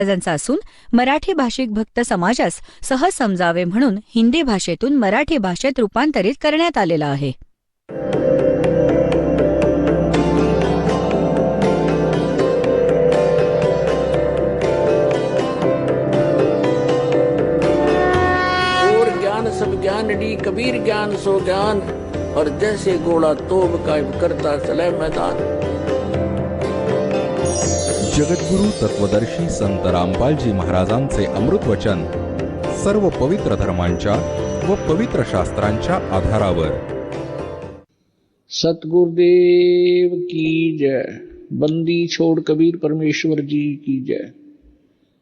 महाराजांचा असून मराठी भाषिक भक्त समाजास सहज समजावे म्हणून हिंदी भाषेतून मराठी भाषेत रूपांतरित करण्यात आलेला आहे. और ज्ञान सब ज्ञान डी कबीर ज्ञान सो ज्ञान और जैसे घोड़ा तोब कायम करता चले मैदान. जगद्गुरु तत्वदर्शी संत रामपालजी महाराजांचे अमृत वचन सर्व पवित्र धर्मांच्या व पवित्र शास्त्रांच्या आधारावर. सतगुरुदेव की जय. बंदी छोड़ कबीर परमेश्वर जी की जय.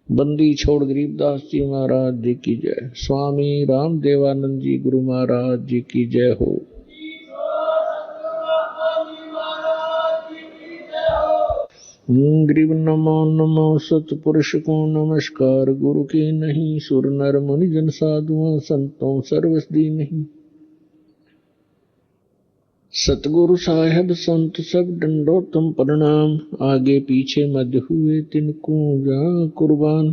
बंदी छोड़ गरीबदास जी महाराज जी की जय. स्वामी रामदेवानंद जी गुरु महाराज जी की जय हो. ग्रीव नमो नमो सतपुरुष को नमस्कार. गुरु की नहीं सुर नर मुनि जन साधुओं संतों सर्वसदी नहीं. सतगुरु साहेब संत सब दंडोतम प्रणाम. आगे पीछे मध्य हुए तिनको जा कुर्बान.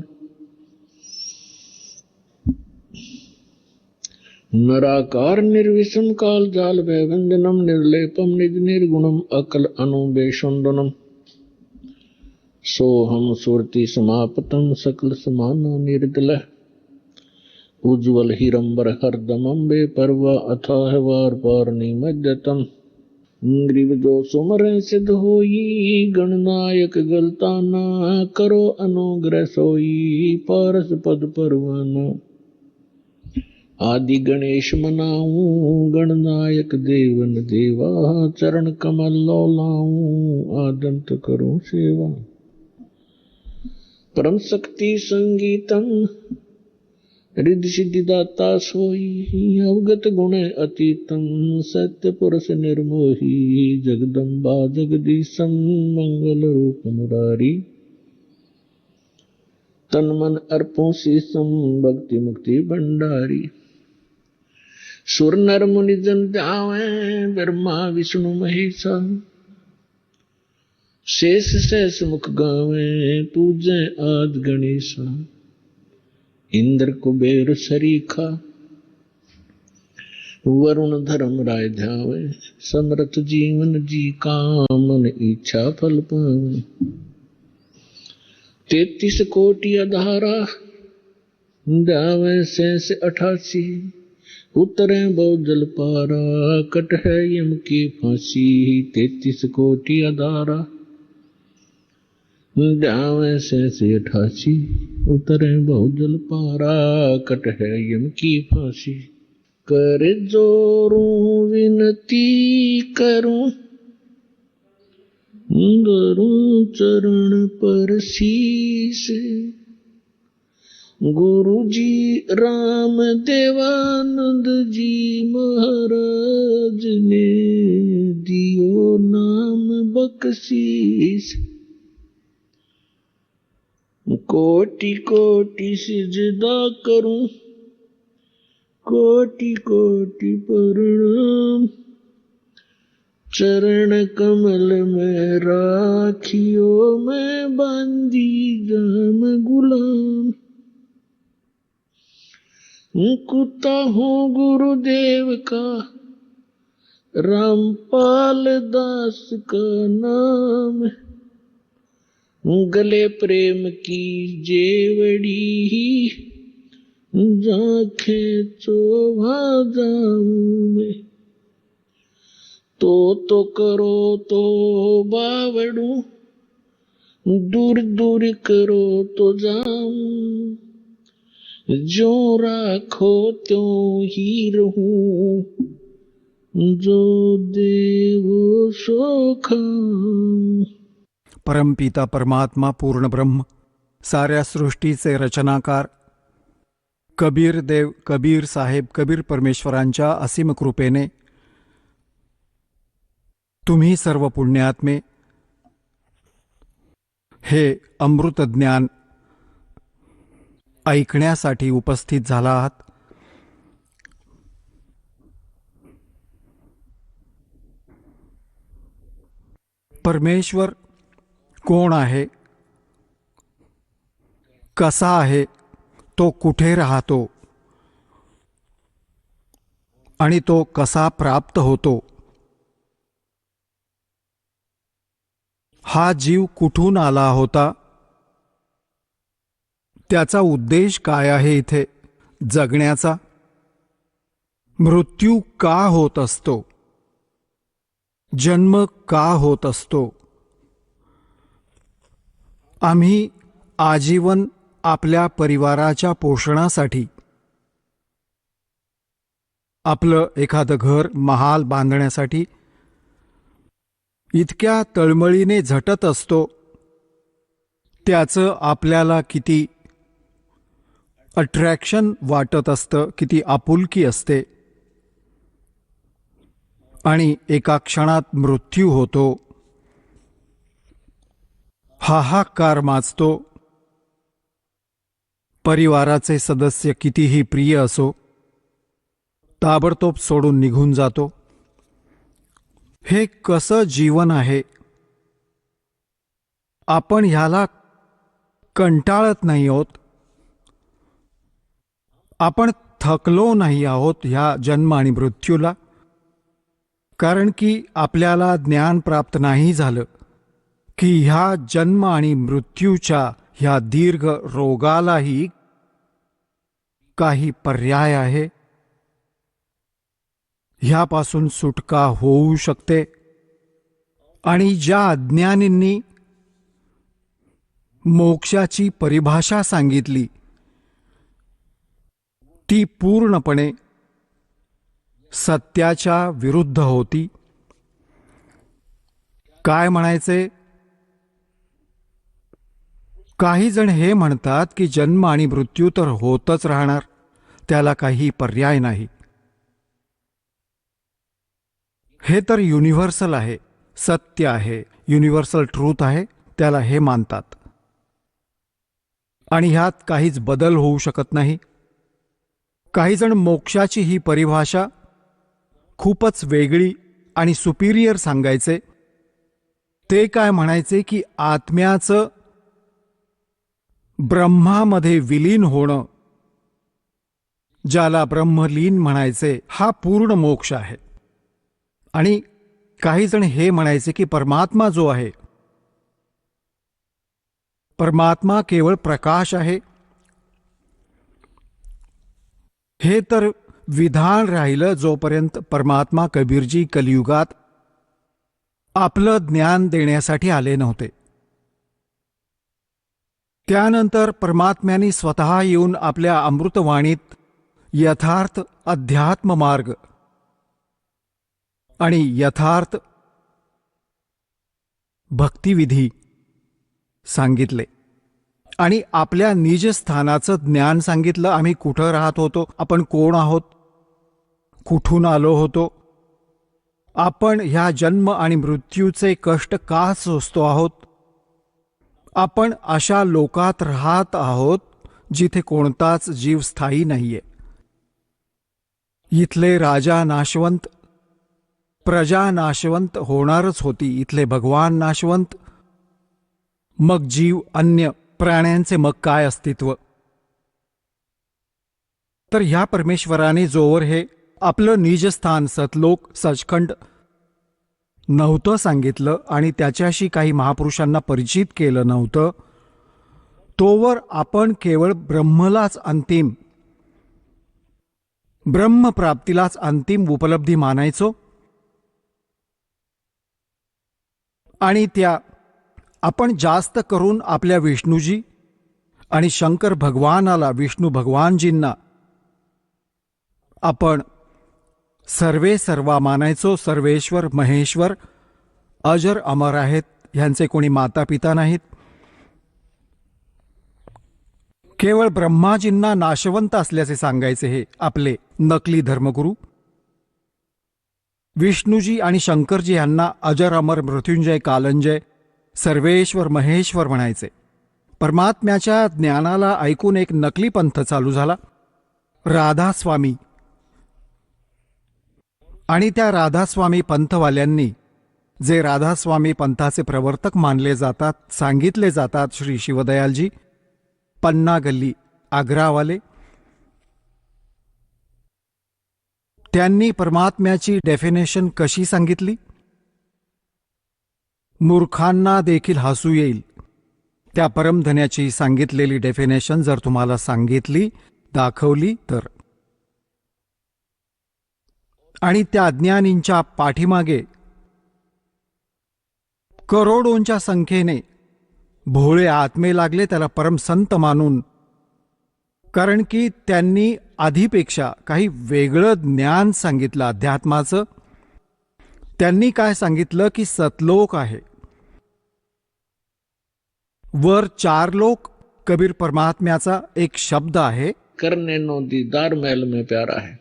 नराकार निर्विषम काल जाल वैवंदनम निर्लेपम निज निर्गुणम अकल अनुबेशुंदनम. सोहम सुरति समापतम सकल समानो निर्दल. उज्ज्वल हिरंबर हरदमंबे परवा अथाह वार पार निमज्जतम. ग्रीव जो सुमर सिद्ध होई गणनायक गलताना. करो अनुग्रह सोई पारस पद परवाना. आदि गणेश मनाऊं गणनायक देवन देवा. चरण कमल लौलाऊं आदंत करूं सेवा. परम शक्ति संगीतम रिद्धि सिद्धि दाता सोई. अवगत गुण अतीतम सत्य पुरुष निर्मोही. जगदम्बा जगदीशम मंगल रूप मुरारी. तन मन अर्पों शीसम भक्ति मुक्ति भंडारी. सुर नर मुनि जन ध्यावे ब्रह्मा विष्णु महेशा. शेष शेष मुख गावे पूजे आद गणेशा. इंद्र कुबेर सरीखा वरुण धर्म राय ध्यावे. समर्थ जीवन जी कामन इच्छा फल पावे. 33 कोटि अधारा ध्यावे शेष 88. उतरे बहु जल पारा कट है यम की फांसी. 33 कोटि अधारा ध्यावे शेष 88. उतरे बहु जल पारा कट है यम की फांसी. कर जोरूं विनती करूं धरूं चरण पर शीस. गुरु जी राम देवानंद जी महाराज ने दियो नाम बख्शीस. कोटि कोटि सिजदा करूं कोटि कोटि प्रणाम. चरण कमल में राखियो मैं बांधी जाम गुलाम. कुत्ता हूँ गुरुदेव का रामपाल दास का नाम. गले प्रेम की जेवड़ी जाखे चोभा जाऊं मैं. तो करो तो बावड़ू दूर दूर करो तो जाऊं. जो राखो त्यों ही रहूं जो देवो सो खाऊं. परमपिता परमात्मा पूर्ण ब्रह्म साऱ्या सृष्टीचे रचनाकार कबीर देव कबीर साहेब कबीर परमेश्वरांच्या असीम कृपेने तुम्ही सर्व पुण्यात्मे हे अमृत ज्ञान ऐकण्यासाठी उपस्थित झाला आहात. परमेश्वर कोण आहे कसा आहे, तो कुठे राहतो आणि तो कसा प्राप्त होतो, हा जीव कुठून आला होता, त्याचा उद्देश काय आहे इथे जगण्याचा, मृत्यू का होत असतो, जन्म का होत असतो. आम्ही आजीवन आपल्या परिवाराच्या पोषणासाठी आपलं एखादं घर, महाल बांधण्यासाठी इतक्या तळमळीने झटत असतो. त्याचं आपल्याला किती अट्रॅक्शन वाटत असतं, किती आपुलकी असते. आणि एका क्षणात मृत्यू होतो. हाहाकार माजतो. परिवाराचे सदस्य कितीही प्रिय असो, ताबडतोब सोडून निघून जातो. हे कसं जीवन आहे? आपण ह्याला कंटाळत नाही आहोत. आपण थकलो नाही आहोत ह्या जन्म आणि मृत्यूला. कारण की आपल्याला ज्ञान प्राप्त नाही झालं की ह्या जन्म आणि मृत्यूच्या ह्या दीर्घ रोगालाही काही पर्याय आहे. ह्यापासून सुटका होऊ शकते. आणि ज्या अज्ञानींनी मोक्षाची परिभाषा सांगितली ती पूर्णपणे सत्याच्या विरुद्ध होती. काय म्हणायचे? काही जण हे म्हणतात की जन्म आणि मृत्यू तर होतच राहणार, त्याला काही पर्याय नाही. हे तर युनिव्हर्सल आहे, सत्य आहे, युनिव्हर्सल ट्रूथ आहे, त्याला हे मानतात. आणि ह्यात काहीच बदल होऊ शकत नाही. काही जण मोक्षाची ही परिभाषा खूपच वेगळी आणि सुपिरियर सांगायचे. ते काय म्हणायचे की आत्म्याचं ब्रह्मामध्ये विलीन होणं, ज्याला ब्रह्मलीन म्हणायचे, हा पूर्ण मोक्ष आहे. आणि काही जण हे म्हणायचे की परमात्मा जो आहे, परमात्मा केवळ प्रकाश आहे. हे तर विधान राहिलं जोपर्यंत परमात्मा कबीरजी कलियुगात आपलं ज्ञान देण्यासाठी आले नव्हते. त्यानंतर परमात्म्याने स्वतः येऊन आपल्या अमृतवाणीत यथार्थ अध्यात्म मार्ग आणि यथार्थ भक्तिविधी सांगितले आणि आपल्या निजस्थानाचं ज्ञान सांगितलं. आम्ही कुठं राहत होतो, आपण कोण आहोत, कुठून आलो होतो, आपण ह्या जन्म आणि मृत्यूचे कष्ट का सोसतो आहोत. आपण अशा लोकात राहत आहोत जिथे कोणताच जीव स्थायी नाहीये. इथले राजा नाशवंत, प्रजा नाशवंत होणारच होती. इथले भगवान नाशवंत, मग जीव, अन्य प्राण्यांचे मग काय अस्तित्व. तर ह्या परमेश्वराने जोवर हे आपलं निजस्थान सतलोक सचखंड नव्हतं सांगितलं आणि त्याच्याशी काही महापुरुषांना परिचित केलं नव्हतं, तोवर आपण केवळ ब्रह्मलाच अंतिम, ब्रह्मप्राप्तीलाच अंतिम उपलब्धी मानायचो. आणि त्या आपण जास्त करून आपल्या विष्णूजी आणि शंकर भगवानाला, विष्णू भगवानजींना आपण सर्वे सर्वा मानायचो. सर्वेश्वर, महेश्वर, अजर अमर आहेत, ह्यांचे कोणी माता पिता नाहीत. केवळ ब्रह्माजींना नाशवंत असल्याचे सांगायचे हे आपले नकली धर्मगुरू. विष्णूजी आणि शंकरजी यांना अजर अमर, मृत्युंजय, कालंजय, सर्वेश्वर, महेश्वर म्हणायचे. परमात्म्याच्या ज्ञानाला ऐकून एक नकली पंथ चालू झाला, राधास्वामी. आणि त्या राधास्वामी पंथवाल्यांनी, जे राधास्वामी पंथाचे प्रवर्तक मानले जातात, सांगितले जातात श्री शिवदयालजी, पन्ना गल्ली आग्रावाले. त्यांनी परमात्म्याची डेफिनेशन कशी सांगितली? मूर्खांना देखील हसू येईल त्या परमधन्याची सांगितलेली डेफिनेशन जर तुम्हाला सांगितली, दाखवली तर. आणि त्या अज्ञानींच्या पाठीमागे करोडोंच्या संख्येने भोळे आत्मे लागले त्याला परमसंत मानून, कारण की त्यांनी आधीपेक्षा काही वेगळं ज्ञान सांगितलं अध्यात्माचं. त्यांनी काय सांगितलं की सतलोक आहे, वर 4 लोक. कबीर परमात्म्याचा एक शब्द आहे, करने नो दीदार महल में प्यारा है.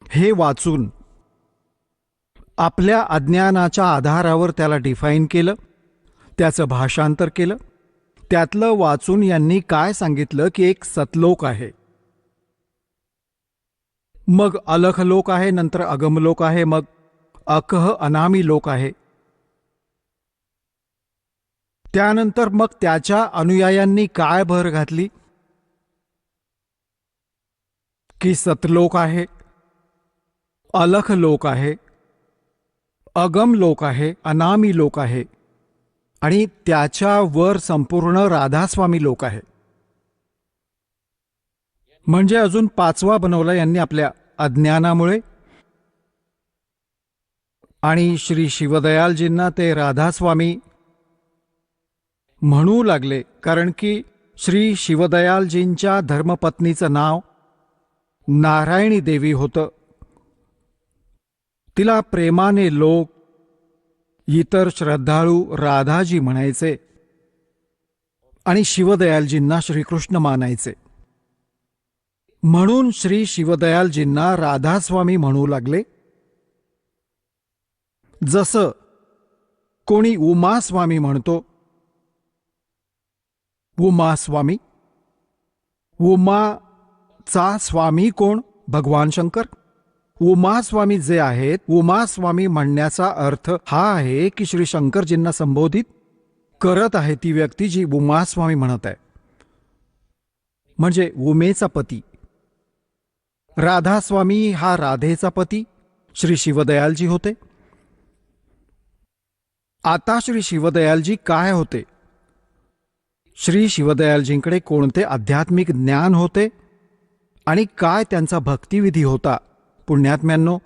हे वाचून आपल्या अज्ञानाच्या आधारावर त्याला डिफाईन केलं, त्याचं भाषांतर केलं. त्यातलं वाचून यांनी काय सांगितलं की एक सतलोक आहे, मग अलख लोक आहे, नंतर अगमलोक आहे, मग अकह अनामी लोक आहे. त्यानंतर मग त्याच्या अनुयायांनी काय भर घातली की सतलोक आहे, अलख लोक आहे, अगम लोक आहे, अनामी लोक आहे आणि त्याच्यावर संपूर्ण राधास्वामी लोक आहे. म्हणजे अजून 5वा बनवला यांनी आपल्या अज्ञानामुळे. आणि श्री शिवदयालजींना ते राधास्वामी म्हणू लागले, कारण की श्री शिवदयालजींच्या धर्मपत्नीचं नाव नारायणी देवी होतं. तिला प्रेमाने लोक, इतर श्रद्धाळू राधाजी म्हणायचे आणि शिवदयालजींना श्रीकृष्ण मानायचे. म्हणून श्री शिवदयालजींना राधास्वामी म्हणू लागले. जसं कोणी उमास्वामी म्हणतो, उमास्वामी. उमाचा स्वामी कोण? भगवान शंकर. उमास्वामी जे आहेत, उमास्वामी म्हणण्याचा अर्थ हा आहे की श्री शंकरजींना संबोधित करत आहे ती व्यक्ती जी उमास्वामी म्हणत आहे, म्हणजे उमेचा पती. राधास्वामी हा राधेचा पती श्री शिवदयालजी होते. आता श्री शिवदयालजी काय होते? श्री शिवदयालजींकडे कोणते आध्यात्मिक ज्ञान होते आणि काय त्यांचा भक्तिविधी होता? पुण्यात्म्यांनो,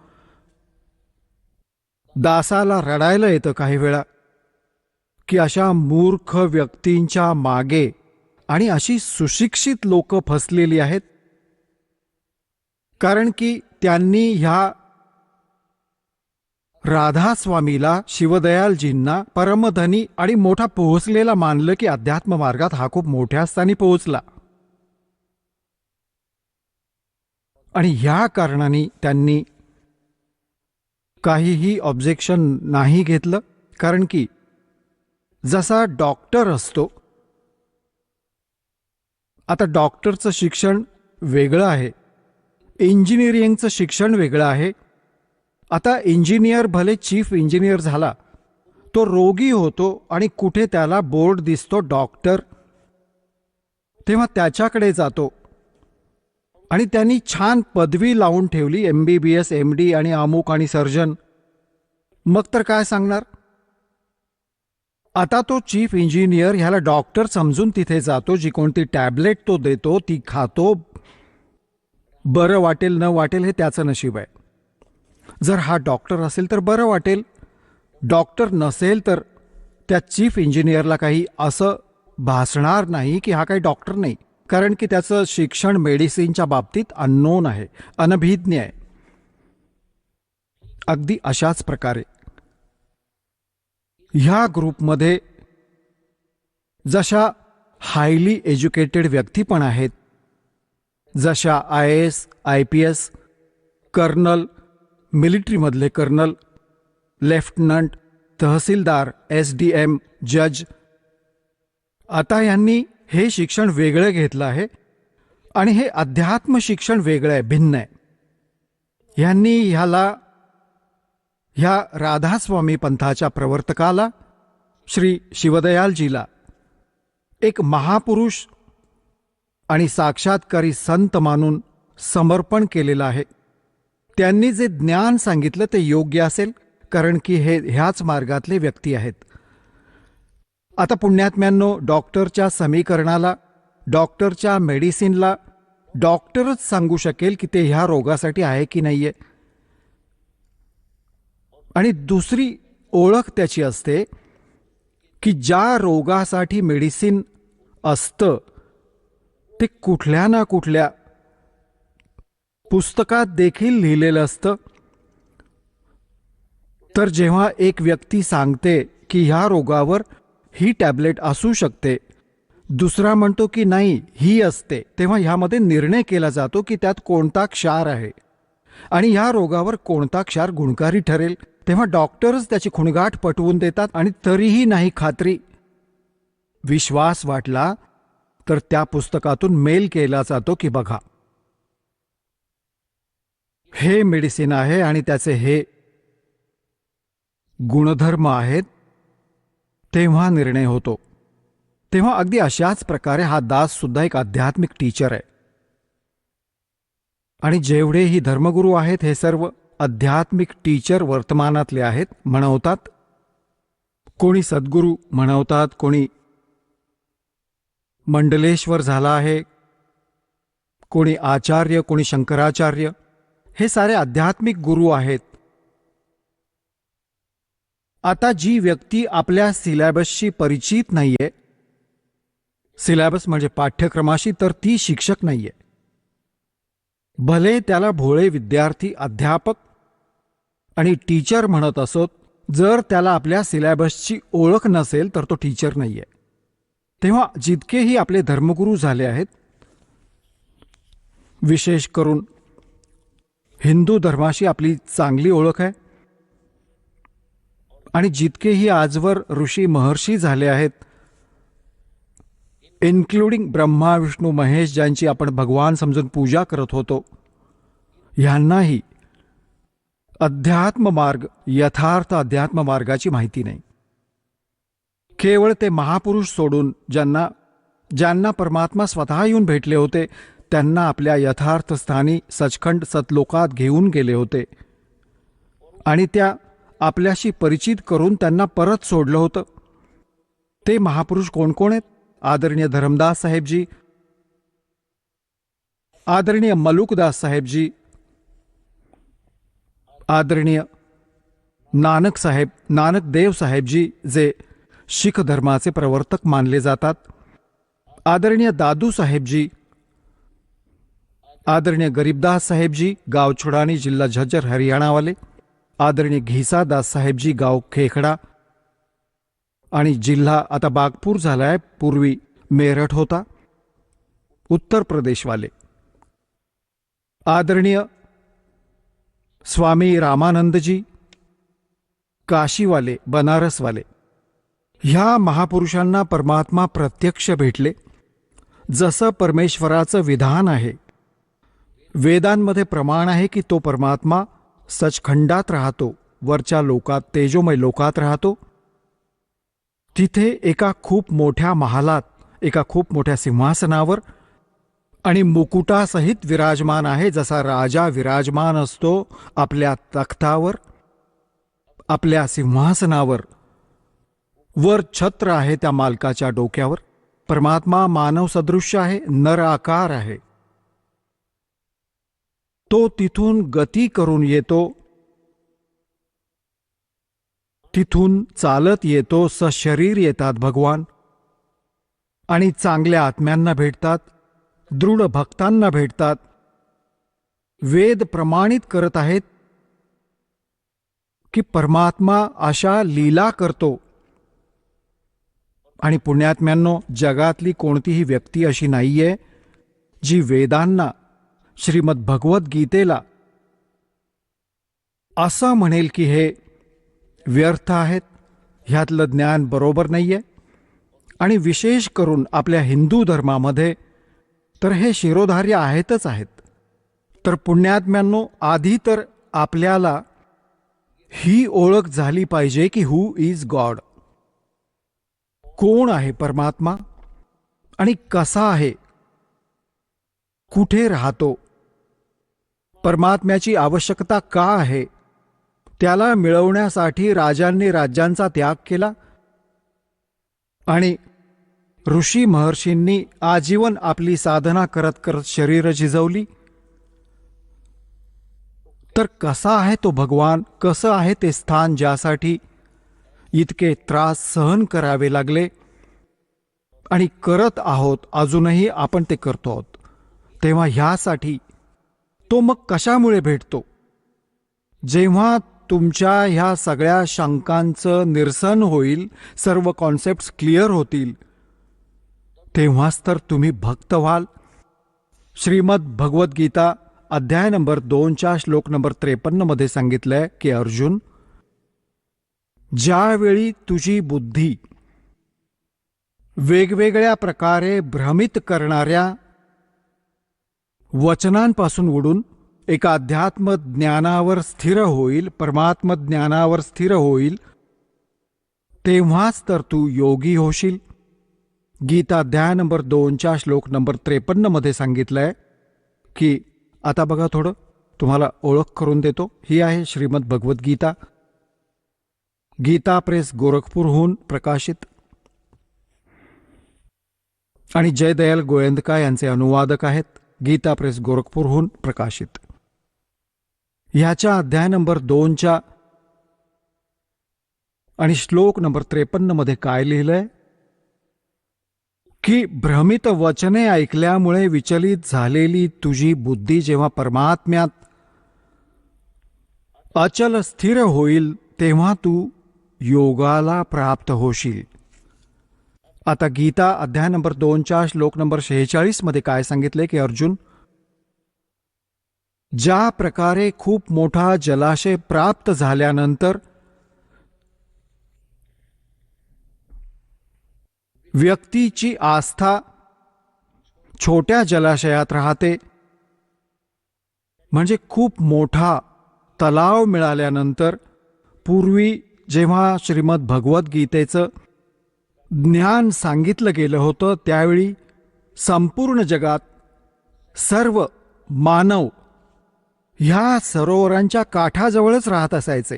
दासाला रडायला येतं काही वेळा की अशा मूर्ख व्यक्तींच्या मागे आणि अशी सुशिक्षित लोक फसलेली आहेत, कारण की त्यांनी ह्या राधास्वामीला, शिवदयालजींना परमधनी आणि मोठा पोहोचलेला मानलं की अध्यात्म मार्गात हा खूप मोठ्या स्थानी पोहोचला. आणि ह्या कारणाने त्यांनी काहीही ऑब्जेक्शन नाही घेतलं, कारण की जसा डॉक्टर असतो, आता डॉक्टरचं शिक्षण वेगळं आहे, इंजिनिअरिंगचं शिक्षण वेगळं आहे. आता इंजिनियर भले चीफ इंजिनियर झाला, तो रोगी होतो आणि कुठे त्याला बोर्ड दिसतो डॉक्टर, तेव्हा त्याच्याकडे जातो आणि त्यांनी छान पदवी लावून ठेवली, MBBS MD आणि अमुक आणि सर्जन. मग तर काय सांगणार? आता तो चीफ इंजिनियर ह्याला डॉक्टर समजून तिथे जातो, जी कोणती टॅबलेट तो देतो ती खातो, बरं वाटेल न वाटेल हे त्याचं नशीब आहे. जर हा डॉक्टर असेल तर बरं वाटेल, डॉक्टर नसेल तर त्या चीफ इंजिनियरला काही असं भासणार नाही की हा काही डॉक्टर नाही, कारण की त्याचं शिक्षण मेडिसिनच्या बाबतीत अननोन आहे, अनभिज्ञ आहे. अगदी अशाच प्रकारे ह्या ग्रुपमध्ये जशा हायली एज्युकेटेड व्यक्ती पण आहेत, जशा IAS IPS कर्नल, मिलिटरीमधले कर्नल, लेफ्टनंट, तहसीलदार, SDM, जज. आता यांनी हे शिक्षण वेगळं घेतलं आहे आणि हे अध्यात्म शिक्षण वेगळं आहे, भिन्न आहे. यांनी ह्या राधास्वामी पंथाच्या प्रवर्तकाला, श्री शिवदयालजीला एक महापुरुष आणि साक्षात्कारी संत मानून समर्पण केलेलं आहे. त्यांनी जे ज्ञान सांगितलं ते योग्य असेल, कारण की हे ह्याच मार्गातले व्यक्ती आहेत. आता पुण्यात्म्यांनो, डॉक्टरच्या समीकरणाला, डॉक्टरच्या मेडिसिनला डॉक्टरच सांगू शकेल की ते ह्या रोगासाठी आहे की नाहीये. आणि दुसरी ओळख त्याची असते की ज्या रोगासाठी मेडिसिन असतं ते कुठल्या ना कुठल्या पुस्तकात देखील लिहिलेलं असतं. तर जेव्हा एक व्यक्ती सांगते की ह्या रोगावर ही टॅबलेट असू शकते, दुसरा म्हणतो की नाही ही असते, तेव्हा ह्यामध्ये निर्णय केला जातो की त्यात कोणता क्षार आहे आणि ह्या रोगावर कोणता क्षार गुणकारी ठरेल. तेव्हा डॉक्टरच त्याची खुणगाठ पटवून देतात. आणि तरीही नाही खात्री, विश्वास वाटला तर त्या पुस्तकातून मेल केला जातो की बघा हे मेडिसिन आहे आणि त्याचे हे गुणधर्म आहेत, तेव्हा निर्णय होतो. तेव्हा अगदी अशाच प्रकारे हा दास सुद्धा एक आध्यात्मिक टीचर आहे. आणि जेवढेही धर्मगुरू आहेत हे सर्व आध्यात्मिक टीचर वर्तमानातले आहेत म्हणवतात. कोणी सद्गुरू म्हणवतात, कोणी मंडलेश्वर झाला आहे, कोणी आचार्य, कोणी शंकराचार्य, हे सारे आध्यात्मिक गुरु आहेत. आता जी व्यक्ती आपल्या सिलॅबसशी परिचित नाहीये, सिलॅबस म्हणजे पाठ्यक्रमाशी, तर ती शिक्षक नाहीये. भले त्याला भोळे विद्यार्थी अध्यापक आणि टीचर म्हणत असोत, जर त्याला आपल्या सिलॅबसची ओळख नसेल तर तो टीचर नाहीये. तेव्हा जितकेही आपले धर्मगुरू झाले आहेत, विशेष करून हिंदू धर्माशी आपली चांगली ओळख आहे, आणि जितकेही आजवर ऋषी महर्षी झाले आहेत, इन्क्लुडिंग ब्रह्मा विष्णू महेश, ज्यांची आपण भगवान समजून पूजा करत होतो, ह्यांनाही अध्यात्म मार्ग, यथार्थ अध्यात्म मार्गाची माहिती नाही. केवळ ते महापुरुष सोडून ज्यांना परमात्मा स्वतः येऊन भेटले होते, त्यांना आपल्या यथार्थ स्थानी सचखंड सतलोकात घेऊन गेले होते आणि त्या आपल्याशी परिचित करून त्यांना परत सोडलं होतं. ते महापुरुष कोण कोण आहेत? आदरणीय धरमदास साहेबजी, आदरणीय मलुकदास साहेबजी, आदरणीय नानक साहेब, नानक देव साहेबजी, जे शीख धर्माचे प्रवर्तक मानले जातात, आदरणीय दादू साहेबजी, आदरणीय गरीबदास साहेबजी, गाव छुडानी, जिल्हा झज्जर, हरियाणा वाले, आदरणीय घिसादास साहेबजी, गाव खेखडा आणि जिल्हा आता बागपूर झालाय, पूर्वी मेरठ होता, उत्तर प्रदेश वाले, आदरणीय स्वामी रामानंदजी, काशीवाले, बनारसवाले. ह्या महापुरुषांना परमात्मा प्रत्यक्ष भेटले. जसं परमेश्वराचं विधान आहे, वेदांमध्ये प्रमाण आहे की तो परमात्मा सचखंडात राहतो, वरच्या लोकात, तेजोमय लोकात राहतो. तिथे एका खूप मोठ्या महालात, एका खूप मोठ्या सिंहासनावर आणि मुकुटासहित विराजमान आहे. जसा राजा विराजमान असतो आपल्या तख्तावर, आपल्या सिंहासनावर, वर छत्र आहे त्या मालकाच्या डोक्यावर. परमात्मा मानव सदृश्य आहे, नर आकार आहे. तो तिथून गती करून येतो, तिथून चालत येतो. सशरीर येतात भगवान आणि चांगल्या आत्म्यांना भेटतात, दृढ भक्तांना भेटतात. वेद प्रमाणित करत आहेत की परमात्मा अशा लीला करतो. आणि पुण्यात्म्यांनो, जगातली कोणतीही व्यक्ती अशी नाहीये जी वेदांना, श्रीमद भगवद्गीतेला असं म्हणेल की हे व्यर्थ आहेत, ह्यातलं ज्ञान बरोबर नाहीये. आणि विशेष करून आपल्या हिंदू धर्मामध्ये तर हे शिरोधार्य आहेतच आहेत. तर पुण्यात्म्यांनो, आधी तर आपल्याला ही ओळख झाली पाहिजे की हू इज गॉड, कोण आहे परमात्मा. आणि कसा आहे, कुठे राहतो, परमात्म्याची आवश्यकता का आहे, त्याला मिळवण्यासाठी राजांनी राज्यांचा त्याग केला आणि ऋषी महर्षींनी आजीवन आपली साधना करत करत शरीर झिजवली. तर कसा आहे तो भगवान, कसं आहे ते स्थान ज्यासाठी इतके त्रास सहन करावे लागले आणि करत आहोत, अजूनही आपण ते करतो आहोत. तेव्हा ह्यासाठी तो मग कशामुळे भेटतो? जेव्हा तुमच्या ह्या सगळ्या शंकांचं निरसन होईल, सर्व कॉन्सेप्ट्स क्लिअर होतील, तेव्हाच तर तुम्ही भक्त व्हाल. श्रीमद भगवद्गीता अध्याय नंबर 2च्या श्लोक नंबर 53 मध्ये सांगितलंय की अर्जुन, ज्यावेळी तुझी बुद्धी वेगवेगळ्या प्रकारे भ्रमित करणाऱ्या वचनांपासून उडून एका अध्यात्म ज्ञानावर स्थिर होईल, परमात्म ज्ञानावर स्थिर होईल, तेव्हाच तर तू योगी होशील. गीता अध्याय नंबर 2च्या श्लोक नंबर 53 मध्ये सांगितलंय की, आता बघा थोडं तुम्हाला ओळख करून देतो. ही आहे श्रीमद भगवद्गीता, गीता प्रेस गोरखपूरहून प्रकाशित आणि जयदयाल गोयंदका यांचे अनुवादक आहेत. गीता प्रेस गोरखपूरहून प्रकाशित. ह्याच्या अध्याय नंबर 2च्या आणि श्लोक नंबर 53 मध्ये काय लिहिलंय की, भ्रमित वचने ऐकल्यामुळे विचलित झालेली तुझी बुद्धी जेव्हा परमात्म्यात अचल स्थिर होईल, तेव्हा तू योगाला प्राप्त होशील. आता गीता अध्याय नंबर 2च्या श्लोक नंबर 46 मध्ये काय सांगितले की, अर्जुन, ज्या प्रकारे खूप मोठा जलाशय प्राप्त झाल्यानंतर व्यक्तीची आस्था छोट्या जलाशयात राहते, म्हणजे खूप मोठा तलाव मिळाल्यानंतर, पूर्वी जेव्हा श्रीमद भगवद्गीतेचं ज्ञान सांगितलं गेलं होतं, त्यावेळी संपूर्ण जगात सर्व मानव ह्या सरोवरांच्या काठाजवळच राहत असायचे,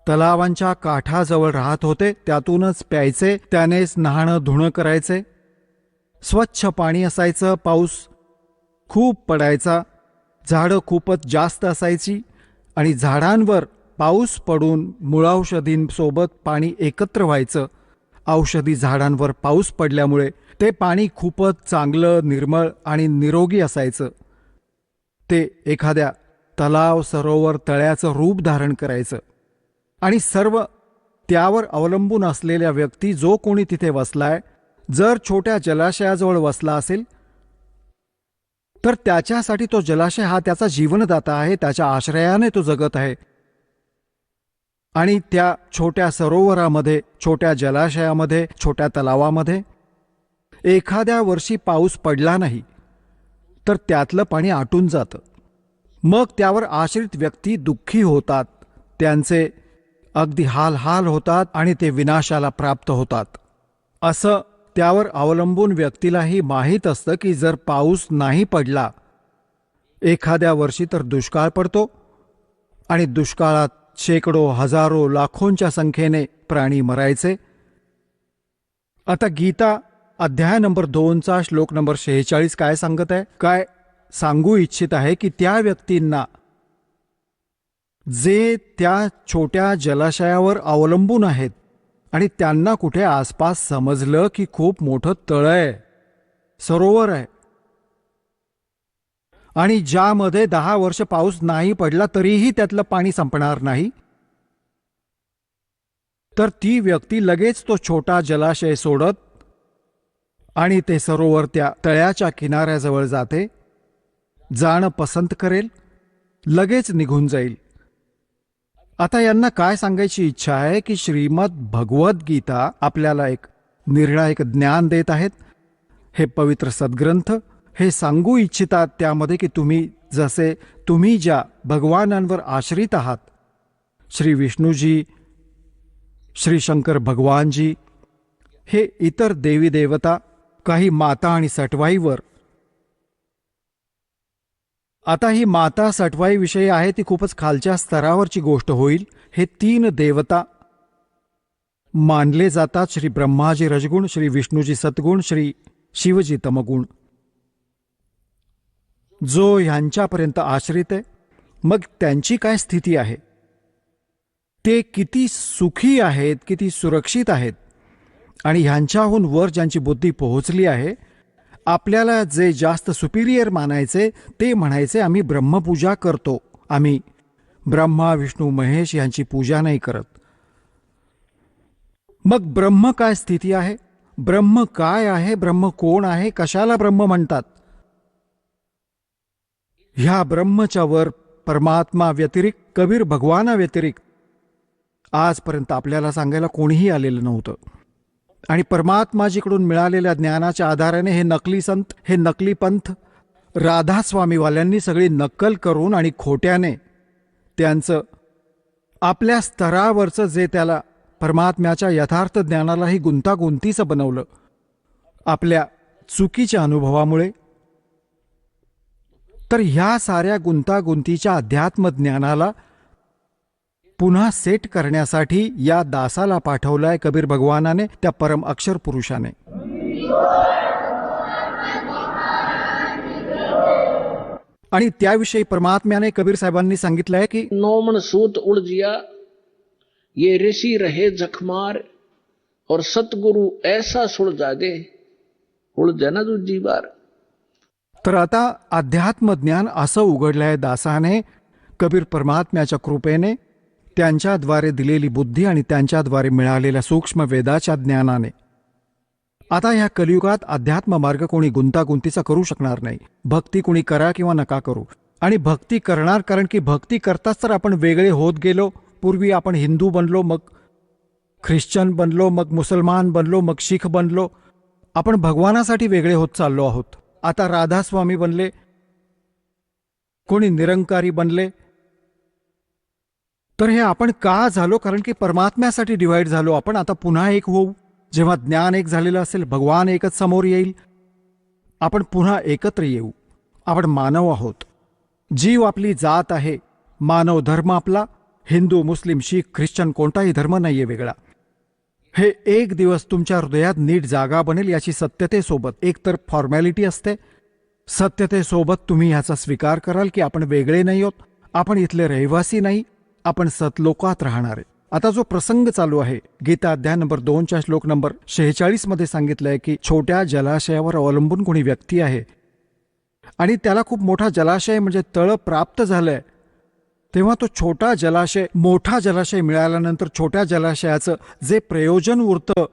तलावांच्या काठाजवळ राहत होते, त्यातूनच प्यायचे, त्यानेच न्हाणं धुणं करायचे. स्वच्छ पाणी असायचं, पाऊस खूप पडायचा, झाडं खूपच जास्त असायची आणि झाडांवर पाऊस पडून मुळौषधींसोबत पाणी एकत्र व्हायचं. औषधी झाडांवर पाऊस पडल्यामुळे ते पाणी खूपच चांगलं, निर्मळ आणि निरोगी असायचं. ते एखाद्या तलाव, सरोवर, तळ्याचं रूप धारण करायचं आणि सर्व त्यावर अवलंबून असलेल्या व्यक्ती, जो कोणी तिथे वसलाय, जर छोट्या जलाशयाजवळ वसला असेल तर त्याच्यासाठी तो जलाशय हा त्याचा जीवनदाता आहे, त्याच्या आश्रयाने तो जगत आहे. आणि त्या छोट्या सरोवरामध्ये, छोट्या जलाशयामध्ये, छोट्या तलावामध्ये एखाद्या वर्षी पाऊस पडला नाही तर त्यातलं पाणी आटून जातं. मग त्यावर आश्रित व्यक्ती दुःखी होतात, त्यांचे अगदी हाल होतात आणि ते विनाशाला प्राप्त होतात. असं त्यावर अवलंबून व्यक्तीलाही माहीत असतं की जर पाऊस नाही पडला एखाद्या वर्षी तर दुष्काळ पडतो आणि दुष्काळात शेकडो, हजारो, लाखोंच्या संख्येने प्राणी मरायचे. आता गीता अध्याय नंबर 2चा श्लोक नंबर 46 काय सांगत आहे, काय सांगू इच्छित आहे की, त्या व्यक्तींना जे त्या छोट्या जलाशयावर अवलंबून आहेत आणि त्यांना कुठे आसपास समजलं की खूप मोठं तळ आहे, सरोवर आहे आणि ज्यामध्ये 10 वर्ष पाऊस नाही पडला तरीही त्यातलं पाणी संपणार नाही, तर ती व्यक्ती लगेच तो छोटा जलाशय सोडत आणि ते सरोवर त्या तळ्याच्या किनाऱ्याजवळ जाते, जाणं पसंत करेल, लगेच निघून जाईल. आता यांना काय सांगायची इच्छा आहे की श्रीमद भगवद्गीता आपल्याला एक निर्णायक ज्ञान देत आहेत. हे पवित्र सद्ग्रंथ हे सांगू इच्छितात त्यामध्ये की तुम्ही ज्या भगवानांवर आश्रित आहात, श्री विष्णूजी, श्री शंकर भगवानजी, हे इतर देवी देवता काही माता आणि सटवाईवर. आता ही माता सटवाई विषयी आहे ती खूपच खालच्या स्तरावरची गोष्ट होईल. हे 3 देवता मानले जातात: श्री ब्रह्माजी रजगुण, श्री विष्णूजी सद्गुण, श्री शिवजी तमगुण. जो ह्यांच्यापर्यंत आश्रित आहे, मग त्यांची काय स्थिती आहे, ते किती सुखी आहेत, किती सुरक्षित आहेत. आणि ह्यांच्याहून वर ज्यांची बुद्धी पोहोचली आहे, आपल्याला जे जास्त सुपिरियर मानायचे ते म्हणायचे आम्ही ब्रह्मपूजा करतो, आम्ही ब्रह्मा विष्णू महेश यांची पूजा नाही करत. मग ब्रह्म काय स्थिती आहे, ब्रह्म काय आहे, ब्रह्म कोण आहे, कशाला ब्रह्म म्हणतात? ह्या ब्रह्मच्या वर परमात्मा व्यतिरिक्त, कबीर भगवाना व्यतिरिक्त आजपर्यंत आपल्याला सांगायला कोणीही आलेलं नव्हतं. आणि परमात्माजीकडून मिळालेल्या ज्ञानाच्या आधाराने हे नकली संत, हे नकली पंथ, राधास्वामीवाल्यांनी सगळी नक्कल करून आणि खोट्याने त्यांचं आपल्या स्तरावरचं जे त्याला परमात्म्याच्या यथार्थ ज्ञानालाही गुंतागुंतीचं बनवलं आपल्या चुकीच्या अनुभवामुळे. तर ह्या साऱ्या गुंतागुंतीच्या अध्यात्मज्ञानाला पुन्हा सेट करण्यासाठी या दासाला पाठवलाय कबीर भगवानाने, त्या परम अक्षर पुरुषाने. आणि त्याविषयी परमात्म्याने कबीर साहेबांनी सांगितलंय की 9 मन सूत उड़ जिया, ये ऋषि रहे जखमार, और सतगुरु ऐसा सुलझा दे, उड़ जाना दूजी बार. तर आता अध्यात्मज्ञान असं उघडलंय दासाने कबीर परमात्म्याच्या कृपेने, त्यांच्याद्वारे दिलेली बुद्धी आणि त्यांच्याद्वारे मिळालेल्या सूक्ष्म वेदाच्या ज्ञानाने. आता ह्या कलियुगात अध्यात्म मार्ग कोणी गुंतागुंतीचा करू शकणार नाही. भक्ती कोणी करा किंवा नका करू, आणि भक्ती करणार, कारण की भक्ती करताच तर आपण वेगळे होत गेलो. पूर्वी आपण हिंदू बनलो, मग ख्रिश्चन बनलो, मग मुसलमान बनलो, मग शीख बनलो. आपण भगवानासाठी वेगळे होत चाललो आहोत. आता राधास्वामी बनले, कोणी निरंकारी बनले. तर हे आपण का झालो? कारण की परमात्म्यासाठी डिवाइड झालो आपण. आता पुन्हा एक होऊ. जेव्हा ज्ञान एक झालेलं असेल, भगवान एकच समोर येईल, आपण पुन्हा एकत्र येऊ. आपण मानव आहोत. जीव आपली जात आहे, मानव धर्म आपला. हिंदू, मुस्लिम, शीख, ख्रिश्चन कोणताही धर्म नाहीये वेगळा. हे एक दिवस तुमच्या हृदयात नीट जागा बनेल याची सत्यतेसोबत, एकतर फॉर्मॅलिटी असते, सत्यतेसोबत तुम्ही ह्याचा स्वीकार कराल की आपण वेगळे नाही आहोत, आपण इथले रहिवासी नाही, आपण सतलोकात राहणारे. आता जो प्रसंग चालू आहे, गीता अध्याय नंबर 2 श्लोक नंबर 46 मध्ये सांगितलंय की छोट्या जलाशयावर अवलंबून कोणी व्यक्ती आहे आणि त्याला खूप मोठा जलाशय म्हणजे तळ प्राप्त झालंय, तेव्हा तो छोटा जलाशय, मोठा जलाशय मिळाल्यानंतर छोट्या जलाशयाचं जे प्रयोजन उरतं,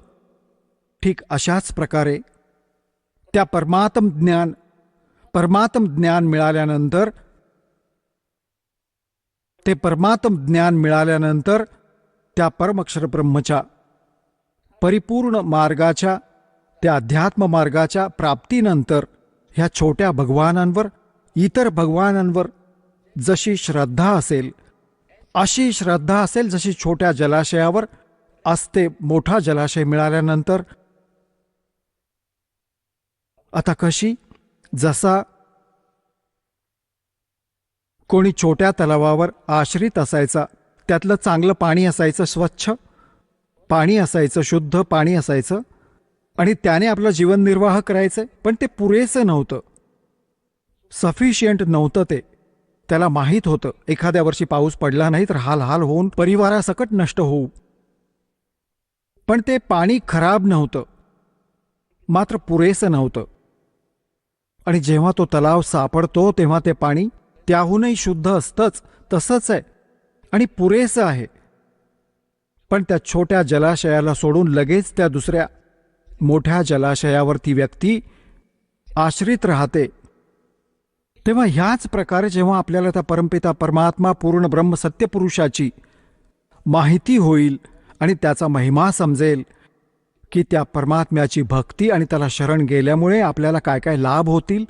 ठीक अशाच प्रकारे त्या परमात्म ज्ञान मिळाल्यानंतर, ते परमात्म ज्ञान मिळाल्यानंतर त्या परमक्षर ब्रह्मच्या परिपूर्ण मार्गाच्या, त्या अध्यात्म मार्गाच्या प्राप्तीनंतर ह्या छोट्या भगवानांवर, इतर भगवानांवर जशी श्रद्धा असेल, अशी श्रद्धा असेल जशी छोट्या जलाशयावर असते मोठा जलाशय मिळाल्यानंतर. आता कशी? जसा कोणी छोट्या तलावावर आश्रित असायचा, त्यातलं चांगलं पाणी असायचं, स्वच्छ पाणी असायचं, शुद्ध पाणी असायचं, आणि त्याने आपलं जीवननिर्वाह करायचं, पण ते पुरेसं नव्हतं, सफिशियंट नव्हतं ते. त्याला माहीत होतं एखाद्या वर्षी पाऊस पडला नाही तर हाल होऊन परिवारासकट नष्ट होऊ. पण ते पाणी खराब नव्हतं, मात्र पुरेसं नव्हतं. आणि जेव्हा तो तलाव सापडतो तेव्हा ते पाणी त्याहूनही शुद्ध असतंच, तसंच आहे आणि पुरेसं आहे. पण त्या छोट्या जलाशयाला सोडून लगेच त्या दुसऱ्या मोठ्या जलाशयावर ती व्यक्ती आश्रित राहते. तेव्हा ह्याच प्रकारे जेव्हा आपल्याला त्या परमपिता परमात्मा पूर्ण ब्रह्म सत्यपुरुषाची माहिती होईल आणि त्याचा महिमा समजेल की त्या परमात्म्याची भक्ती आणि त्याला शरण गेल्यामुळे आपल्याला काय काय लाभ होतील,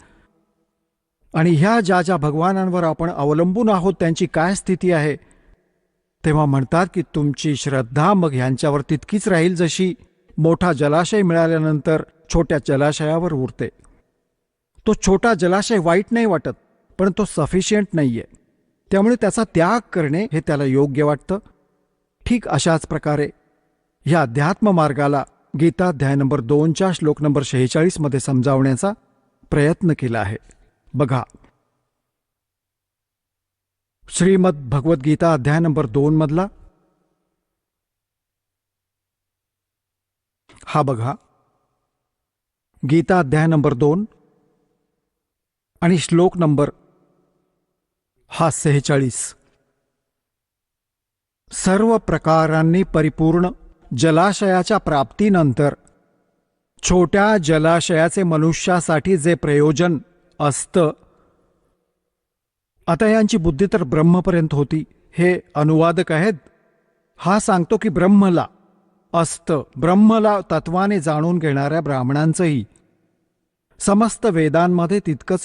आणि ह्या ज्या ज्या भगवानांवर आपण अवलंबून आहोत त्यांची काय स्थिती आहे, तेव्हा म्हणतात की तुमची श्रद्धा मग ह्यांच्यावर तितकीच राहील जशी मोठा जलाशय मिळाल्यानंतर छोट्या जलाशयावर उरते. तो छोटा जलाशय वाईट नाही वाटत, पण तो सफिशियंट नाहीये. त्यामुळे त्याचा त्याग करणे हे त्याला योग्य वाटतं. ठीक अशाच प्रकारे ह्या अध्यात्म मार्गाला गीताध्याय नंबर 2च्या श्लोक नंबर 46 मध्ये समजावण्याचा प्रयत्न केला आहे. बघा, श्रीमद भगवद्गीता अध्याय नंबर 2 मधला हा बघा, गीता अध्याय नंबर 2 आणि श्लोक नंबर हा 46. सर्व प्रकारांनी परिपूर्ण जलाशयाच्या प्राप्तीनंतर छोट्या जलाशयाचे मनुष्यासाठी जे प्रयोजन असतं, आता यांची बुद्धी तर ब्रह्मपर्यंत होती. हे अनुवादक आहेत. हा सांगतो की ब्रह्मला असतं, ब्रह्मला तत्वाने जाणून घेणाऱ्या ब्राह्मणांचंही समस्त वेदांमध्ये तितकंच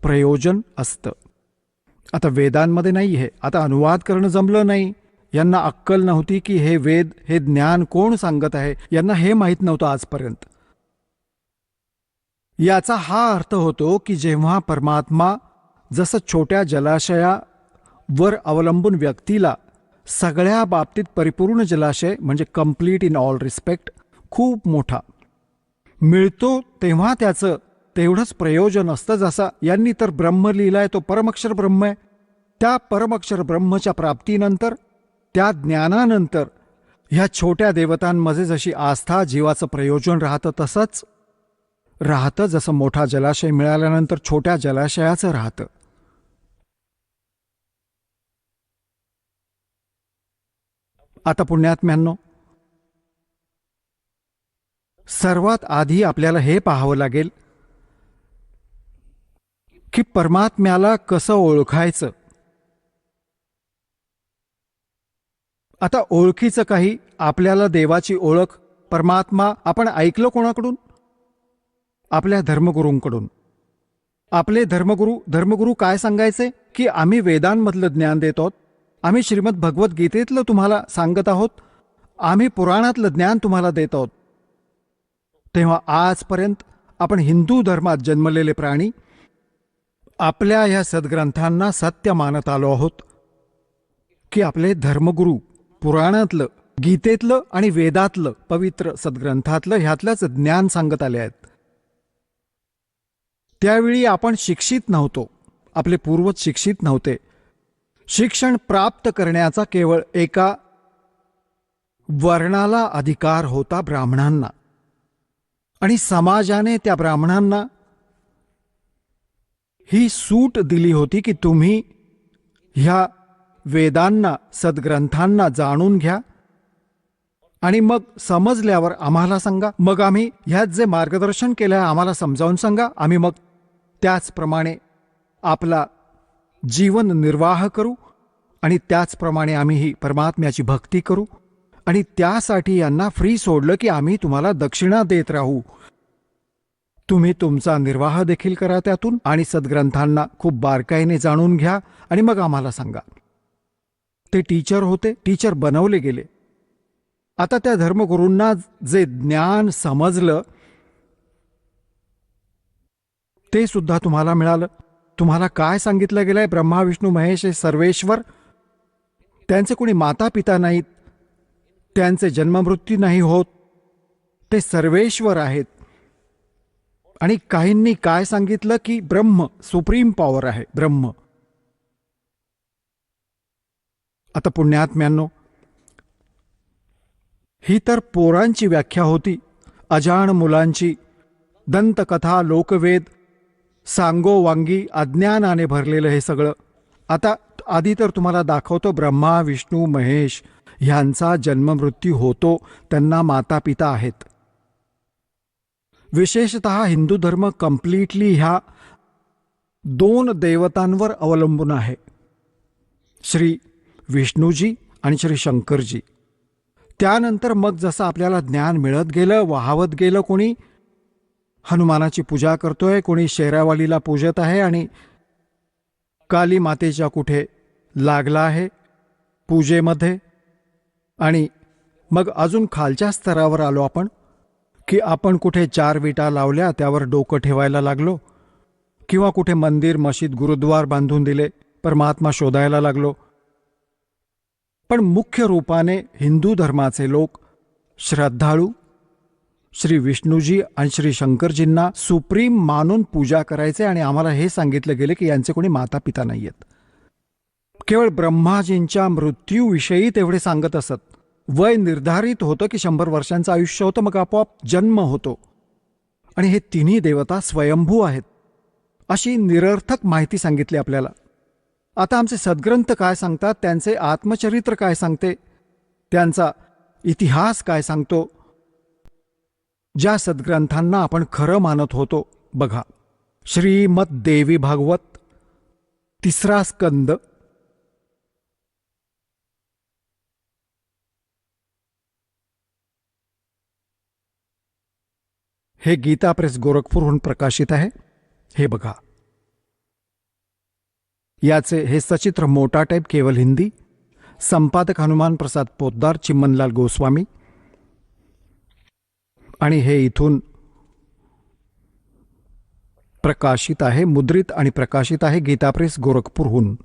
प्रयोजन असतं. आता वेदांमध्ये नाही हे, आता अनुवाद करणं जमलं नाही. यांना अक्कल नव्हती की हे वेद, हे ज्ञान कोण सांगत आहे, यांना हे माहीत नव्हतं आजपर्यंत. याचा हा अर्थ होतो की जेव्हा परमात्मा जसं छोट्या जलाशयावर अवलंबून व्यक्तीला सगळ्या बाबतीत परिपूर्ण जलाशय म्हणजे कम्प्लीट इन ऑल रिस्पेक्ट खूप मोठा मिळतो, तेव्हा त्याचं तेवढंच प्रयोजन असतं. जसा यांनी तर ब्रह्म लिहिलाय, तो परमक्षर ब्रह्म आहे. त्या परमक्षर ब्रह्मच्या प्राप्तीनंतर, त्या ज्ञानानंतर ह्या छोट्या देवतांमध्ये जशी आस्था जीवाचं प्रयोजन राहतं तसंच राहतं, जसं मोठा जलाशय मिळाल्यानंतर छोट्या जलाशयाचं राहतं. आता पुण्यात्म्यांनो, सर्वात आधी आपल्याला हे पाहावं लागेल की परमात्म्याला कसं ओळखायचं. आता ओळखीचं काही, आपल्याला देवाची ओळख, परमात्मा आपण ऐकलं कोणाकडून? आपल्या धर्मगुरूंकडून. आपले धर्मगुरू काय सांगायचे की आम्ही वेदांमधलं ज्ञान देत आहोत, आम्ही श्रीमद भगवद्गीतेतलं तुम्हाला सांगत आहोत, आम्ही पुराणातलं ज्ञान तुम्हाला देत आहोत. तेव्हा आजपर्यंत आपण हिंदू धर्मात जन्मलेले प्राणी आपल्या ह्या सद्ग्रंथांना सत्य मानत आलो आहोत की आपले धर्मगुरू पुराणातलं, गीतेतलं आणि वेदातलं, पवित्र सद्ग्रंथातलं ह्यातलंच ज्ञान सांगत आले आहेत. त्यावेळी आपण शिक्षित नव्हतो, आपले पूर्वज शिक्षित नव्हते. शिक्षण प्राप्त करण्याचा केवळ एका वर्णाला अधिकार होता, ब्राह्मणांना. आणि समाजाने त्या ब्राह्मणांना ही सूट दिली होती की तुम्ही ह्या वेदांना, सद्ग्रंथांना जाणून घ्या आणि मग समजल्यावर आम्हाला सांगा. मग आम्ही ह्यात जे मार्गदर्शन केलं आहे आम्हाला समजावून सांगा. आम्ही मग त्याचप्रमाणे आपला जीवन निर्वाह करू आणि त्याचप्रमाणे आम्ही ही परमात्म्याची भक्ती करू. आणि त्यासाठी यांना फ्री सोडलं की आम्ही तुम्हाला दक्षिणा देत राहू, तुम्ही तुमचा निर्वाह देखील करा त्यातून आणि सद्ग्रंथांना खूप बारकाईने जाणून घ्या आणि मग आम्हाला सांगा. ते टीचर होते, टीचर बनवले गेले. आता त्या धर्मगुरूंना जे ज्ञान समजलं ते सुद्धा तुम्हाला मिळालं. तुम्हाला काय सांगितलं गेलंय? ब्रह्मा विष्णू महेश हे सर्वेश्वर, त्यांचे कोणी माता पिता नाहीत, त्यांचे जन्ममृत्यू नाही होत, ते सर्वेश्वर आहेत. आणि काहींनी काय सांगितलं की ब्रह्म सुप्रीम पॉवर आहे, ब्रह्म. आता पुण्यात्म्यांनो, ही तर पोरांची व्याख्या होती, अजाण मुलांची दंतकथा, लोकवेद, सांगोवांगी अज्ञानाने भरलेलं हे सगळं. आता आधी तर तुम्हाला दाखवतो ब्रह्मा विष्णू महेश ह्यांचा जन्ममृत्यू होतो, त्यांना माता पिता आहेत. विशेषतः हिंदू धर्म कम्प्लिटली ह्या दोन देवतांवर अवलंबून आहे, श्री विष्णूजी आणि श्री शंकरजी. त्यानंतर मग जसं आपल्याला ज्ञान मिळत गेलं, वाहवत गेलं, कोणी हनुमानाची पूजा करतोय, कोणी शेरावालीला पूजत आहे आणि काली मातेच्या कुठे लागला आहे पूजेमध्ये, आणि मग अजून खालच्या स्तरावर आलो आपण, की आपण कुठे 4 विटा लावल्या त्यावर डोकं ठेवायला लागलो, किंवा कुठे मंदिर, मशीद, गुरुद्वार बांधून दिले, परमात्मा शोधायला लागलो. पण मुख्य रूपाने हिंदू धर्माचे लोक श्रद्धाळू श्री विष्णूजी आणि श्री शंकरजींना सुप्रीम मानून पूजा करायचे. आणि आम्हाला हे सांगितलं गेले की यांचे कोणी माता पिता नाहीयेत. केवळ ब्रह्माजींच्या मृत्यूविषयी तेवढे सांगत असत. वय निर्धारित होतं की 100 वर्षांचं आयुष्य होतं, मग आपोआप जन्म होतो. आणि हे तिन्ही देवता स्वयंभू आहेत अशी निरर्थक माहिती सांगितली आपल्याला. आता आमचे सद्ग्रंथ काय सांगतात, त्यांचे आत्मचरित्र काय सांगते, त्यांचा इतिहास काय सांगतो, ज्या सद्ग्रंथांना आपण खरं मानत होतो. बघा, श्रीमद देवी भागवत 3रा स्कंद, हे गीता प्रेस गोरखपूरहून प्रकाशित आहे. हे बघा, याचे हे सचित्र मोठा टाईप, केवळ हिंदी, संपादक हनुमान प्रसाद पोद्दार, चिमनलाल गोस्वामी. आणि हे इथून प्रकाशित आहे, मुद्रित आणि प्रकाशित आहे गीता प्रेस गोरखपूरहून.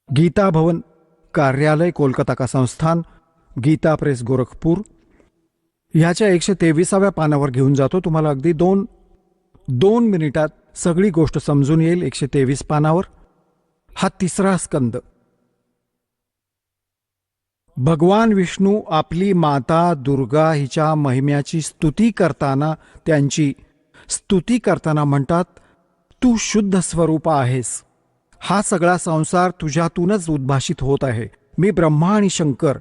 गीता भवन कार्यालय, कोलकाता का संस्थान, गीता प्रेस गोरखपूर. ह्याच्या 123व्या पानावर घेऊन जातो तुम्हाला. अगदी दोन मिनिटात सगळी गोष्ट समजून येईल. 123 पानावर हा 3रा स्कंद. भगवान विष्णू आपली माता दुर्गा हिच्या महिम्याची स्तुती करताना म्हणतात, तू शुद्ध स्वरूप आहेस. हा सगळा संसार तुझ्यातूनच उद्भाषित होत आहे. मी ब्रह्मा आणि शंकर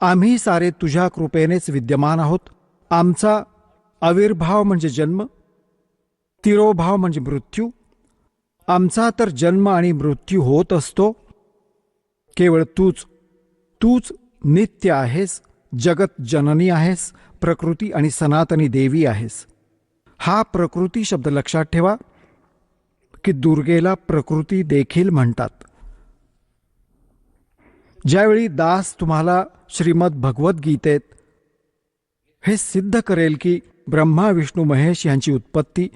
आम्ही सारे तुझ्या कृपेनेच विद्यमान आहोत. आमचा आविर्भाव म्हणजे जन्म, तिरोभाव म्हणजे मृत्यू. आमचा तर जन्म आणि मृत्यू होत असतो. केवळ तूच नित्य आहेस, जगत जननी आहेस, प्रकृती आणि सनातनी देवी आहेस. हा प्रकृती शब्द लक्षात ठेवा की दुर्गेला प्रकृती देखील म्हणतात. ज्यावेळी दास तुम्हाला श्रीमद भगवद्गीतेत हे सिद्ध करेल की ब्रह्मा विष्णू महेश यांची उत्पत्ती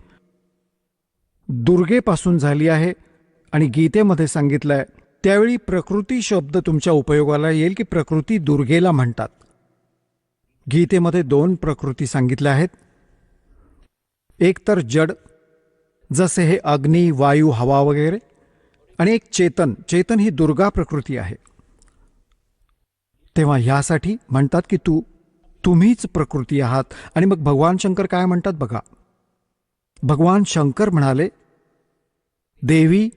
दुर्गेपासून झाली आहे आणि गीतेमध्ये सांगितलंय, त्यावेळी प्रकृती शब्द तुमच्या उपयोगाला येईल की प्रकृती दुर्गेला म्हणतात. गीतेमध्ये 2 प्रकृती सांगितल्या आहेत. एक तर जड, जसे हे अग्नी, वायू, हवा वगैरे, आणि एक चेतन ही दुर्गा प्रकृती आहे. तेव्हा ह्यासाठी म्हणतात की तुम्हीच प्रकृती आहात. आणि मग भगवान शंकर काय म्हणतात बघा. भगवान शंकर म्हणाले, देवी,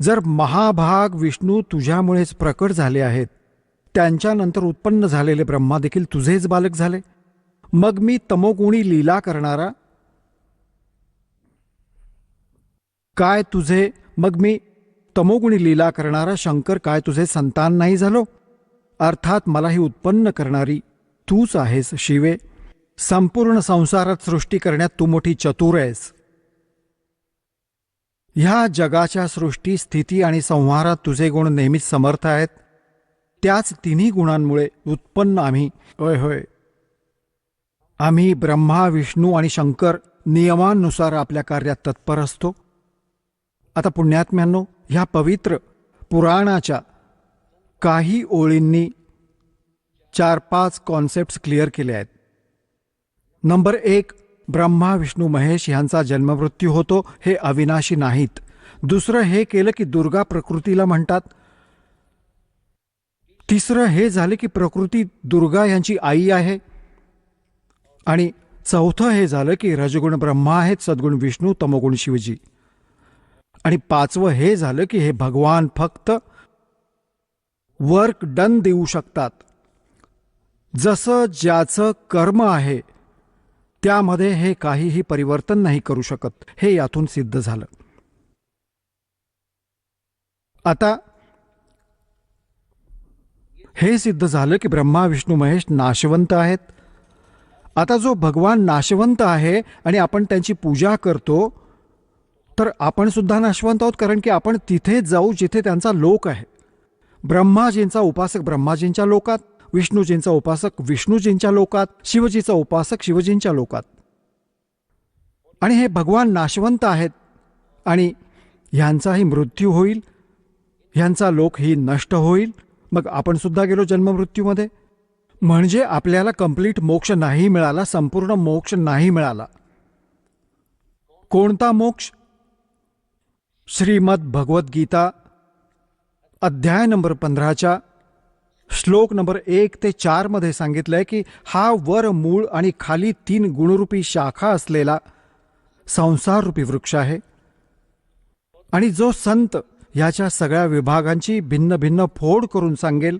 जर महाभाग विष्णू तुझ्यामुळेच प्रकट झाले आहेत, त्यांच्यानंतर उत्पन्न झालेले ब्रह्मा देखील तुझेच बालक झाले, मग मी तमोगुणी लीला करणारा शंकर काय तुझे संतान नाही झालो? अर्थात मला ही उत्पन्न करणारी तूच आहेस शिवे. संपूर्ण संसारात सृष्टी करण्यात तू मोठी चतुर आहेस. ह्या जगाच्या सृष्टी, स्थिती आणि संहारात तुझे गुण नेहमीच समर्थ आहेत. त्याच तिन्ही गुणांमुळे उत्पन्न आम्ही ब्रह्मा, विष्णू आणि शंकर नियमानुसार आपल्या कार्यात तत्पर असतो. आता पुण्यात्म्यांनो, ह्या पवित्र पुराणाच्या काही ओळींनी 4-5 कॉन्सेप्ट्स क्लिअर केले आहेत. नंबर 1, ब्रह्मा विष्णू महेश यांचा जन्ममृत्यू होतो, हे अविनाशी नाहीत. दुसरं हे केलं की दुर्गा प्रकृतीला म्हणतात. तिसरं हे झाले की प्रकृती दुर्गा यांची आई आहे. आणि चौथं हे झालं की रजगुण ब्रह्मा आहेत, सद्गुण विष्णू, तमोगुण शिवजी. आणि 5वं हे झालं की हे भगवान फक्त वर्क डन देऊ शकतात. जसं ज्याचं कर्म आहे त्यामध्ये हे काहीही परिवर्तन नाही करू शकत. हे यातून सिद्ध झालं. आता हे सिद्ध झालं की ब्रह्मा विष्णू महेश नाशवंत आहेत. आता जो भगवान नाशवंत आहे आणि आपण त्यांची पूजा करतो, तर आपण सुद्धा नाशवंत आहोत, कारण की आपण तिथे जाऊ जिथे त्यांचा लोक आहे. ब्रह्माजींचा उपासक ब्रह्माजींच्या लोकात, विष्णूजींचा उपासक विष्णूजींच्या लोकात, शिवजीचा उपासक शिवजींच्या लोकात. आणि हे भगवान नाशवंत आहेत आणि ह्यांचाही मृत्यू होईल, ह्यांचा लोक ही नष्ट होईल. मग आपण सुद्धा गेलो जन्ममृत्यूमध्ये. म्हणजे आपल्याला कंप्लीट मोक्ष नाही मिळाला, संपूर्ण मोक्ष नाही मिळाला. कोणता मोक्ष? श्रीमद भगवद्गीता अध्याय नंबर 15च्या श्लोक नंबर 1 ते 4 मध्ये सांगितलंय की हा वर मूळ आणि खाली 3 गुणरूपी शाखा असलेला संसार रूपी वृक्ष आहे. आणि जो संत ह्याच्या सगळ्या विभागांची भिन्न भिन्न फोड करून सांगेल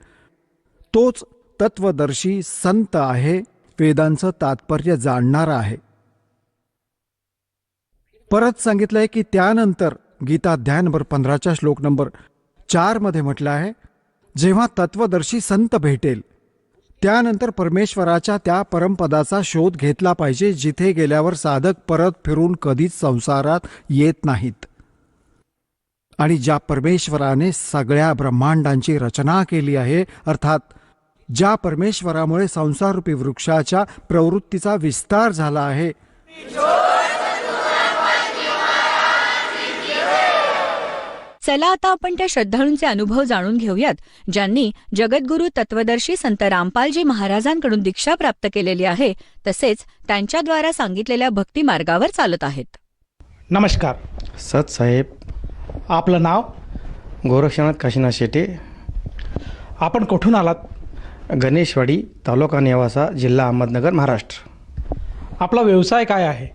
तोच तत्वदर्शी संत आहे, वेदांचं तात्पर्य जाणणारा आहे. परत सांगितलंय की त्यानंतर गीता अध्याय नंबर 15च्या श्लोक नंबर 4 मध्ये म्हटलं आहे, जेव्हा तत्वदर्शी संत भेटेल त्यानंतर परमेश्वराच्या त्या परमपदाचा शोध घेतला पाहिजे जिथे गेल्यावर साधक परत फिरून कधीच संसारात येत नाहीत. आणि ज्या परमेश्वराने सगळ्या ब्रह्मांडांची रचना केली आहे, अर्थात ज्या परमेश्वरामुळे संसाररूपी वृक्षाच्या प्रवृत्तीचा विस्तार झाला आहे, चला आता आपण त्या श्रद्धाळूंचे अनुभव जाणून घेऊयात ज्यांनी जगद्गुरू तत्वदर्शी संत रामपालजी महाराजांकडून दीक्षा प्राप्त केलेली आहे, तसेच त्यांच्याद्वारा सांगितलेल्या भक्ती मार्गावर चालत आहेत. नमस्कार. सत साहेब, आपलं नाव? गोरक्षनाथ काशीनाथ शेटे, आपण कुठून आलात? गणेशवाडी, तालुका नेवासा, जिल्हा अहमदनगर, महाराष्ट्र. आपला व्यवसाय काय आहे?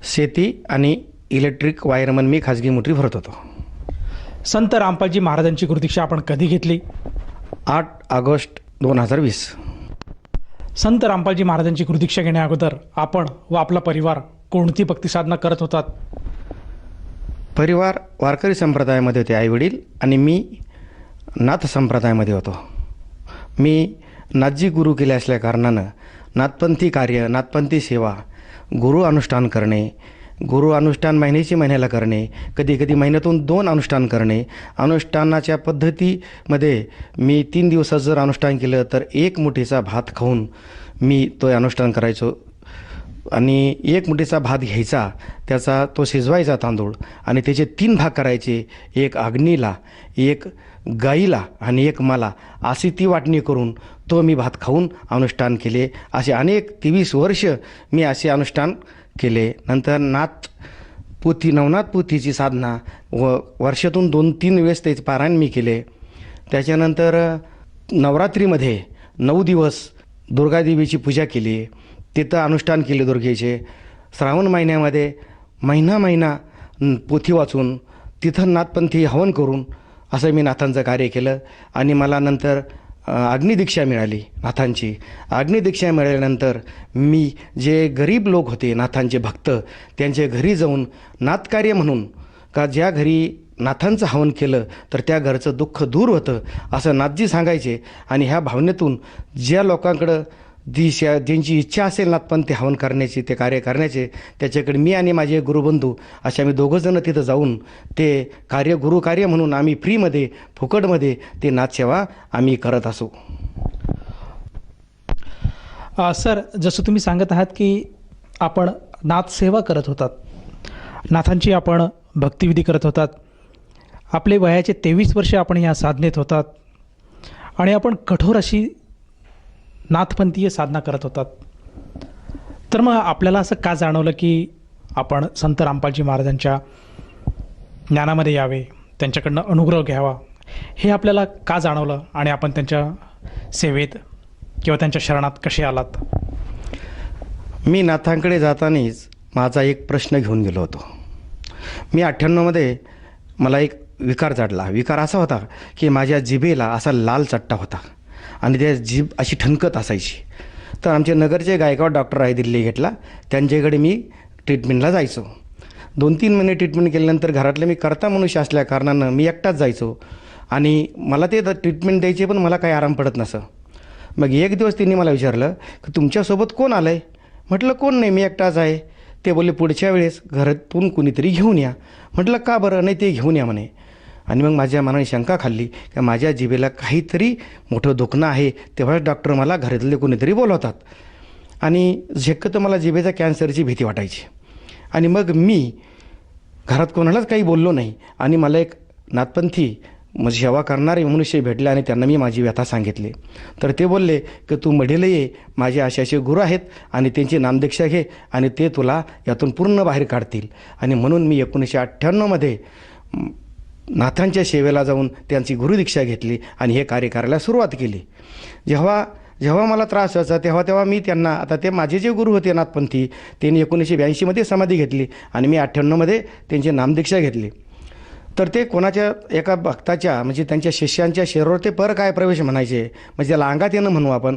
शेती आणि इलेक्ट्रिक वायरमन मी खाजगी मोटरी भरत होतो. संत रामपालजी महाराजांची गुरुदीक्षा आपण कधी घेतली? 8 ऑगस्ट 2020. संत रामपालजी महाराजांची गुरुदीक्षा घेण्या अगोदर आपण व आपला परिवार कोणती भक्ती साधना करत होतात? परिवार वारकरी संप्रदायामध्ये होते, आईवडील, आणि मी नाथ संप्रदायामध्ये होतो. मी नाथजी गुरु केले असल्या कारणानं नाथपंथी कार्य, नाथपंथी सेवा, गुरु अनुष्ठान करणे, गुरु अनुष्ठान महिन्याला करणे, कधी कधी महिन्यातून 2 अनुष्ठान करणे. अनुष्ठानाच्या पद्धतीमध्ये मी 3 दिवसात जर अनुष्ठान केलं तर 1 मुठीचा भात खाऊन मी तो अनुष्ठान करायचो. आणि 1 मुठीचा भात घ्यायचा, त्याचा तो शिजवायचा तांदूळ, आणि त्याचे 3 भाग करायचे, 1 अग्नीला, 1 गाईला आणि 1 मला, अशी ती वाटणी करून तो मी भात खाऊन अनुष्ठान केले. असे अनेक 23 वर्ष मी असे अनुष्ठान केले. नंतर नवनाथ पोथीची साधना वर्षातून 2-3 वेळेस त्याचे पारायण मी केले. त्याच्यानंतर नवरात्रीमध्ये 9 दिवस दुर्गादेवीची पूजा केली, तिथं अनुष्ठान केले दुर्गेचे. श्रावण महिन्यामध्ये महिना पोथी वाचून तिथं नाथपंथी हवन करून असं मी नाथांचं कार्य केलं. आणि मला नंतर अग्निदीक्षा मिळाली नाथांची. अग्निदीक्षा मिळाल्यानंतर मी जे गरीब लोक होते नाथांचे भक्त, त्यांच्या घरी जाऊन नाथकार्य म्हणून, का ज्या घरी नाथांचं हवन केलं तर त्या घरचं दुःख दूर होतं असं नाथजी सांगायचे. आणि ह्या भावनेतून ज्या लोकांकडं ज्यांची इच्छा असेल नाथपंथी हवन करण्याची, ते कार्य करण्याचे, त्याच्याकडे मी आणि माझे गुरुबंधू असे आम्ही 2 जण तिथं जाऊन ते कार्य, गुरुकार्य म्हणून आम्ही फ्रीमध्ये, फुकटमध्ये ते नाथसेवा आम्ही करत असू. सर, जसं तुम्ही सांगत आहात की आपण नाथसेवा करत होतात, नाथांची आपण भक्तिविधी करत होतात, आपले वयाचे 23 वर्ष आपण या साधनेत होतात आणि आपण कठोर अशी नाथपंथीय साधना करत होतात. तर मग आपल्याला असं का जाणवलं की आपण संत रामपालजी महाराजांच्या ज्ञानामध्ये यावे, त्यांच्याकडनं अनुग्रह घ्यावा, हे आपल्याला का जाणवलं आणि आपण त्यांच्या सेवेत किंवा त्यांच्या शरणात कसे आलात? मी नाथांकडे जातानाच माझा एक प्रश्न घेऊन गेलो होतो. मी 98मध्ये मला एक विकार जाडला. विकार असा होता की माझ्या जिभेला असा लाल चट्टा होता आणि त्या जीभ अशी ठणकत असायची. तर आमचे नगरचे गायकवाड डॉक्टर आहे दिल्ली गेटला, त्यांच्याकडे मी ट्रीटमेंटला जायचो. 2-3 महिने ट्रीटमेंट केल्यानंतर घरातले मी करता मनुष्य असल्या कारणानं मी एकटाच जायचो आणि मला ते ट्रीटमेंट द्यायचे, पण मला काही आराम पडत नसं. मग एक दिवस त्यांनी मला विचारलं की तुमच्यासोबत कोण आलं आहे? म्हटलं कोण नाही, मी एकटाच आहे. ते बोलले पुढच्या वेळेस घरातून कुणीतरी घेऊन या. म्हटलं का बरं? नाही, ते घेऊन या म्हणे. आणि मग माझ्या मनाने शंका खाल्ली की माझ्या जिभेला काहीतरी मोठं दुखणं आहे. तेव्हाच डॉक्टर मला घरातले कोणीतरी बोलवतात आणि शक्यतो मला जिभेच्या कॅन्सरची भीती वाटायची. आणि मग मी घरात कोणालाच काही बोललो नाही आणि मला एक नाथपंथी म्हणजे सेवा करणारे मनुष्य भेटले आणि त्यांना मी माझी व्यथा सांगितली. तर ते बोलले की तू मढीला ये, माझे असे गुरु आहेत आणि त्यांची नामदीक्षा घे आणि ते तुला यातून पूर्ण बाहेर काढतील. आणि म्हणून मी 1998मध्ये नाथांच्या सेवेला जाऊन त्यांची गुरुदीक्षा घेतली आणि हे कार्य करायला सुरुवात केली. जेव्हा मला त्रास व्हायचा तेव्हा मी त्यांना, आता ते माझे जे गुरु होते नाथपंथी, त्यांनी 1982मध्ये समाधी घेतली आणि मी 98मध्ये त्यांची नामदीक्षा घेतली. तर ते कोणाच्या एका भक्ताच्या म्हणजे त्यांच्या शिष्यांच्या शरीरावर ते पर काय प्रवेश म्हणायचे, म्हणजे त्याला अंगात येणं म्हणू आपण.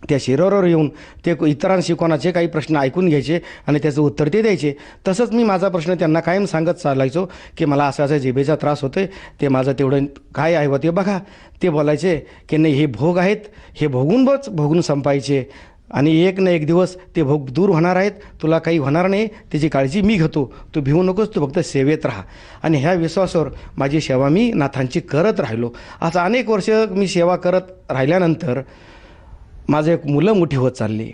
त्या शरीरावर येऊन ते इतरांशी कोणाचे काही प्रश्न ऐकून घ्यायचे आणि त्याचं उत्तर ते द्यायचे. तसंच मी माझा प्रश्न त्यांना कायम सांगत चालायचो की मला असा जिभेचा त्रास होतोय, ते माझं तेवढं काय आहे ते बघा. ते बोलायचे की नाही हे भोग आहेत, हे भोगून संपायचे आणि एक ना एक दिवस ते भोग दूर होणार आहेत, तुला काही होणार नाही, त्याची काळजी मी घेतो, तू भिवू नकोस, तू फक्त सेवेत राहा. आणि ह्या विश्वासावर माझी सेवा मी नाथांची करत राहिलो. आता अनेक वर्ष मी सेवा करत राहिल्यानंतर माझं एक मुलं मोठी होत चालली,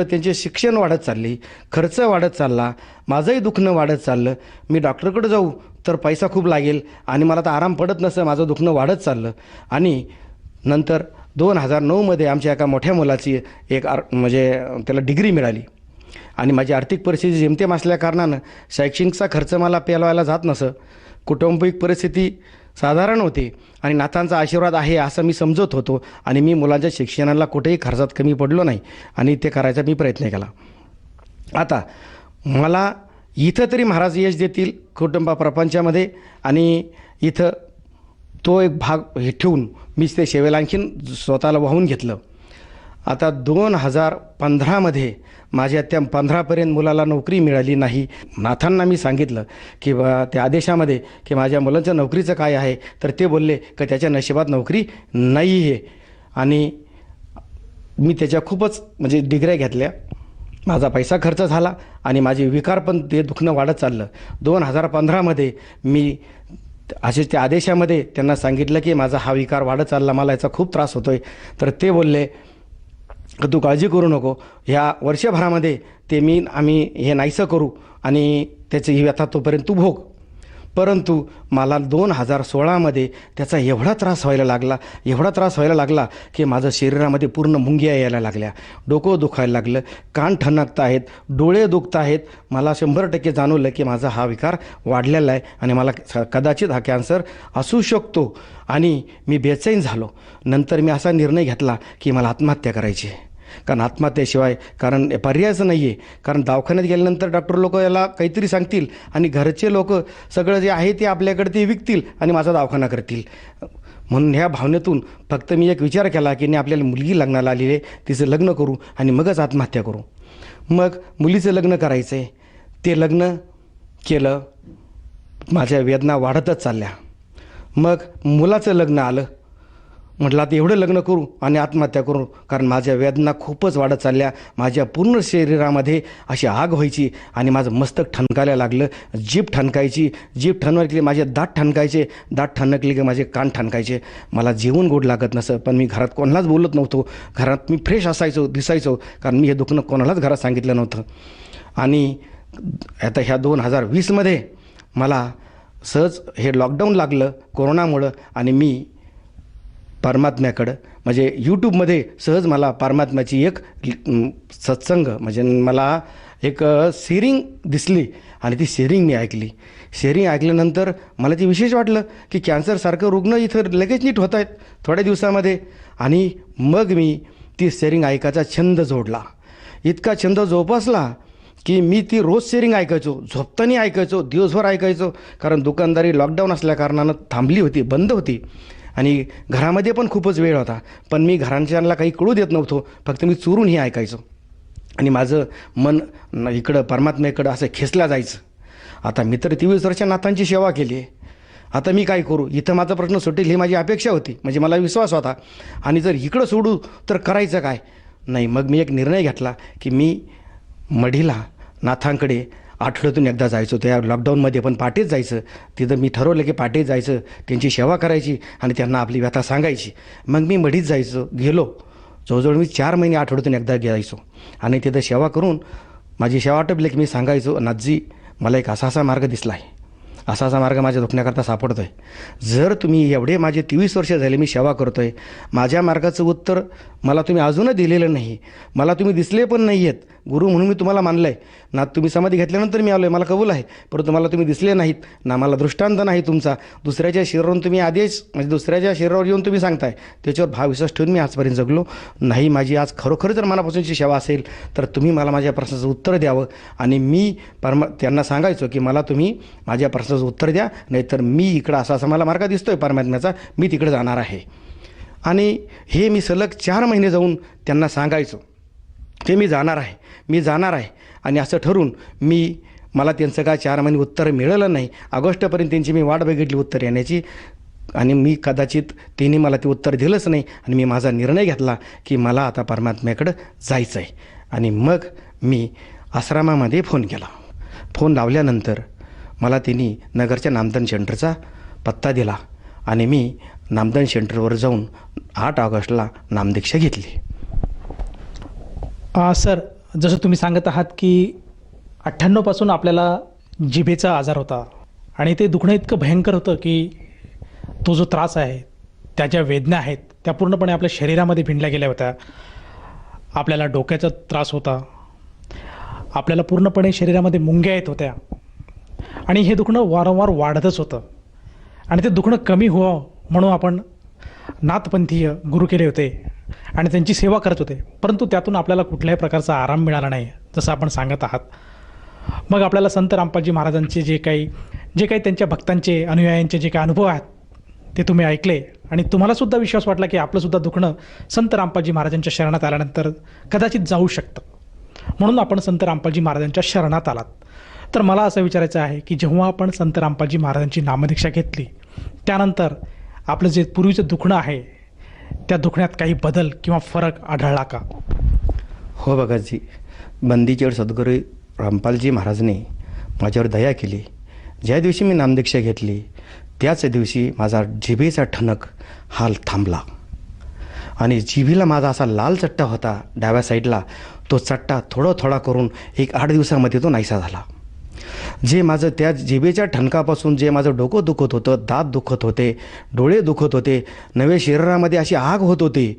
त्यांचे शिक्षण वाढत चालली, खर्च वाढत चालला, माझंही दुखणं वाढत चाललं. मी डॉक्टरकडे जाऊ तर पैसा खूप लागेल आणि मला तर आराम पडत नसतं, माझं दुखणं वाढत चाललं. आणि नंतर 2009मध्ये आमच्या एका मोठ्या मुलाची म्हणजे त्याला डिग्री मिळाली आणि माझी आर्थिक परिस्थिती जेमतेम असल्याकारणानं शैक्षणिकचा खर्च मला पेलवायला जात नसं. कौटुंबिक परिस्थिती साधारण होती आणि नाथांचा आशीर्वाद आहे असं मी समजत होतो आणि मी मुलांच्या शिक्षणाला कुठेही खर्चात कमी पडलो नाही आणि ते करायचा मी प्रयत्न केला. आता मला इथं तरी महाराज यश देतील कुटुंबा प्रपंचामध्ये आणि इथं तो एक भाग हे ठेवून मीच ते सेवेला आणखीन स्वतःला वाहून घेतलं. आता 2015मध्ये माझ्या त्या 15पर्यंत मुलाला नोकरी मिळाली नाही. नाथांना मी सांगितलं की त्या आदेशामध्ये की माझ्या मुलांच्या नोकरीचं काय आहे, तर ते बोलले की त्याच्या नशिबात नोकरी नाही आहे. आणि मी त्याच्या खूपच म्हणजे डिग्र्या घेतल्या, माझा पैसा खर्च झाला आणि माझे विकार पण ते दुखणं वाढत चाललं. 2015मध्ये मी असेच त्या आदेशामध्ये त्यांना सांगितलं की माझा हा विकार वाढत चालला, मला याचा खूप त्रास होतो आहे. तर ते बोलले की तू काळजी करू नको, ह्या वर्षभरामध्ये आम्ही हे नाहीसं करू आणि त्याची ही व्यथा तोपर्यंत तू भोग. परंतु मला 2016मध्ये त्याचा एवढा त्रास व्हायला लागला की माझं शरीरामध्ये पूर्ण मुंग्या यायला लागल्या, डोकं दुखायला लागलं, कान ठणकत आहेत, डोळे दुखत आहेत. मला 100% जाणवलं की माझा हा विकार वाढलेला आहे आणि मला कदाचित हा कॅन्सर असू शकतो. आणि मी बेचैन झालो. नंतर मी असा निर्णय घेतला की मला आत्महत्या करायची, कारण आत्महत्येशिवाय कारण पर्यायच नाही आहे. कारण दवाखान्यात गेल्यानंतर डॉक्टर लोक याला काहीतरी सांगतील आणि घरचे लोक सगळं जे आहे ते आपल्याकडे ते विकतील आणि माझा दवाखाना करतील. म्हणून ह्या भावनेतून फक्त मी एक विचार केला की नाही, आपल्याला मुलगी लग्नाला आलेली आहे, तिचं लग्न करू आणि मगच आत्महत्या करू. मग मुलीचं लग्न करायचं आहे, ते लग्न केलं, माझ्या वेदना वाढतच चालल्या. मग मुलाचं लग्न आलं, म्हटलं आता एवढं लग्न करू आणि आत्महत्या करू, कारण माझ्या वेदना खूपच वाढत चालल्या. माझ्या पूर्ण शरीरामध्ये अशी आग व्हायची आणि माझं मस्तक ठणकायला लागलं, जीभ ठणकायची, जीभ ठणकली माझे दात ठणकायचे, दात ठणकले की माझे कान ठणकायचे. मला जेवण गोड लागत नसं, पण मी घरात कोणालाच बोलत नव्हतो. घरात मी फ्रेश दिसायचो कारण मी हे दुखणं कोणालाच घरात सांगितलं नव्हतं. आणि आता ह्या 2020मध्ये मला सहज हे लॉकडाऊन लागलं कोरोनामुळं आणि मी परमात्म्याकडं म्हणजे यूट्यूबमध्ये सहज मला परमात्म्याची एक सत्संग म्हणजे मला एक शेअरिंग दिसली आणि ती शेअरिंग मी ऐकली. शेअरिंग ऐकल्यानंतर मला ते विशेष वाटलं की कॅन्सरसारखं रुग्ण इथं लगेच नीट होत आहेत थोड्या दिवसामध्ये. आणि मग मी ती शेअरिंग ऐकायचा छंद जोडला, इतका छंद जोपासला की मी ती रोज शेअरिंग ऐकायचो, झोपताना ऐकायचो, दिवसभर ऐकायचो. कारण दुकानदारी लॉकडाऊन असल्याकारणानं थांबली होती, बंद होती आणि घरामध्ये पण खूपच वेळ होता. पण मी घरांच्याला काही कळू देत नव्हतो, फक्त मी चोरून हे ऐकायचो आणि माझं मन इकडं परमात्म्याकडं असं खेचलं जायचं. आता मी तर 23 वर्ष नाथांची सेवा केली आहे, आता मी काय करू, इथं माझा प्रश्न सुटेल ही माझी अपेक्षा होती, म्हणजे मला विश्वास होता. आणि जर इकडं सोडू तर करायचं काय. नाही, मग मी एक निर्णय घेतला की मी मढीला नाथांकडे आठवड्यातून एकदा जायचो. त्या लॉकडाऊनमध्ये पण पहाटेच जायचं. तिथं मी ठरवलं की पहाटेच जायचं, त्यांची सेवा करायची आणि त्यांना आपली व्यथा सांगायची. मग मी मढीत गेलो. जवळजवळ मी 4 महिने आठवड्यातून एकदा जायचो आणि तिथं सेवा करून माझी सेवा आटोपली की मी सांगायचो, नाथजी मला एक असा मार्ग दिसला आहे, असा मार्ग माझ्या दुखण्याकरता सापडतो आहे. जर तुम्ही एवढे माझे 23 वर्ष झाले मी सेवा करतो आहे, माझ्या मार्गाचं उत्तर मला तुम्ही अजूनही दिलेलं नाही, मला तुम्ही दिसले पण नाही आहेत. गुरु म्हणून मी तुम्हाला मानलं आहे. ना तुम्ही समाधी घेतल्यानंतर मी आलो आहे, मला कबूल आहे, परंतु मला तुम्ही दिसले नाहीत ना, मला दृष्टांत नाही तुमचा. दुसऱ्याच्या शरीरावरून तुम्ही आदेश म्हणजे दुसऱ्याच्या शरीरावर येऊन तुम्ही सांगताय, त्याच्यावर भावविश्वास ठेवून मी आजपर्यंत जगलो नाही. माझी आज खरोखर जर मनापासूनची सेवा असेल तर तुम्ही मला माझ्या प्रश्नाचं उत्तर द्यावं. आणि मी त्यांना सांगायचो की मला तुम्ही माझ्या प्रश्नाचं उत्तर द्या, नाहीतर मी इकडं असा मला मार्ग दिसतो आहे परमात्म्याचा, मी तिकडे जाणार आहे. आणि हे मी सलग 4 महिने जाऊन त्यांना सांगायचो की मी जाणार आहे. आणि असं ठरून मला त्यांचं काय 4 महिने उत्तर मिळालं नाही. ऑगस्टपर्यंत त्यांची मी वाट बघितली उत्तर येण्याची, आणि मी कदाचित त्यांनी मला ते उत्तर दिलंच नाही. आणि मी माझा निर्णय घेतला की मला आता परमात्म्याकडं जायचं आहे. आणि मग मी आश्रमामध्ये फोन केला. फोन लावल्यानंतर मला त्यांनी नगरच्या नामदान सेंटरचा पत्ता दिला आणि मी नामदान सेंटरवर जाऊन 8 ऑगस्टला नामदीक्षा घेतली. सर, जसं तुम्ही सांगत आहात की 98पासून आपल्याला जिभेचा आजार होता आणि ते दुखणं इतकं भयंकर होतं की तो जो त्रास आहे, त्या ज्या वेदना आहेत त्या पूर्णपणे आपल्या शरीरामध्ये भिनल्या गेल्या होत्या. आपल्याला डोक्याचा त्रास होता, आपल्याला पूर्णपणे शरीरामध्ये मुंग्या येत होत्या आणि हे दुखणं वारंवार वाढतच होतं. आणि ते दुखणं कमी व्हावं म्हणून आपण नाथपंथीय गुरु केले होते आणि त्यांची सेवा करत होते, परंतु त्यातून आपल्याला कुठल्याही प्रकारचा आराम मिळाला नाही, जसं आपण सांगत आहात. मग आपल्याला संत रामपालजी महाराजांचे जे काही त्यांच्या भक्तांचे अनुयायांचे जे काही अनुभव आहेत ते तुम्ही ऐकले आणि तुम्हालासुद्धा विश्वास वाटला की आपलंसुद्धा दुखणं संत रामपालजी महाराजांच्या शरणात आल्यानंतर कदाचित जाऊ शकतं, म्हणून आपण संत रामपालजी महाराजांच्या शरणात आलात. तर मला असं विचारायचं आहे की जेव्हा आपण संत रामपालजी महाराजांची नामदीक्षा घेतली त्यानंतर आपलं जे पूर्वीचं दुखणं आहे त्या दुखण्यात काही बदल किंवा फरक आढळला का? हो भगतजी, बंदीचेड सद्गुरू रामपालजी महाराजने माझ्यावर दया केली. ज्या दिवशी मी नामदीक्षा घेतली त्याच दिवशी माझा जिभेचा ठणक हा थांबला आणि जिभेला माझा असा लाल चट्टा होता डाव्या साईडला, तो चट्टा थोडा करून 8 दिवसामध्ये तो नाहीसा झाला. जे माझं त्या जिभेच्या ठणकापासून जे माझं डोकं दुखत होतं, दात दुखत होते, डोळे दुखत होते, नवे शरीरामध्ये अशी आग होत होती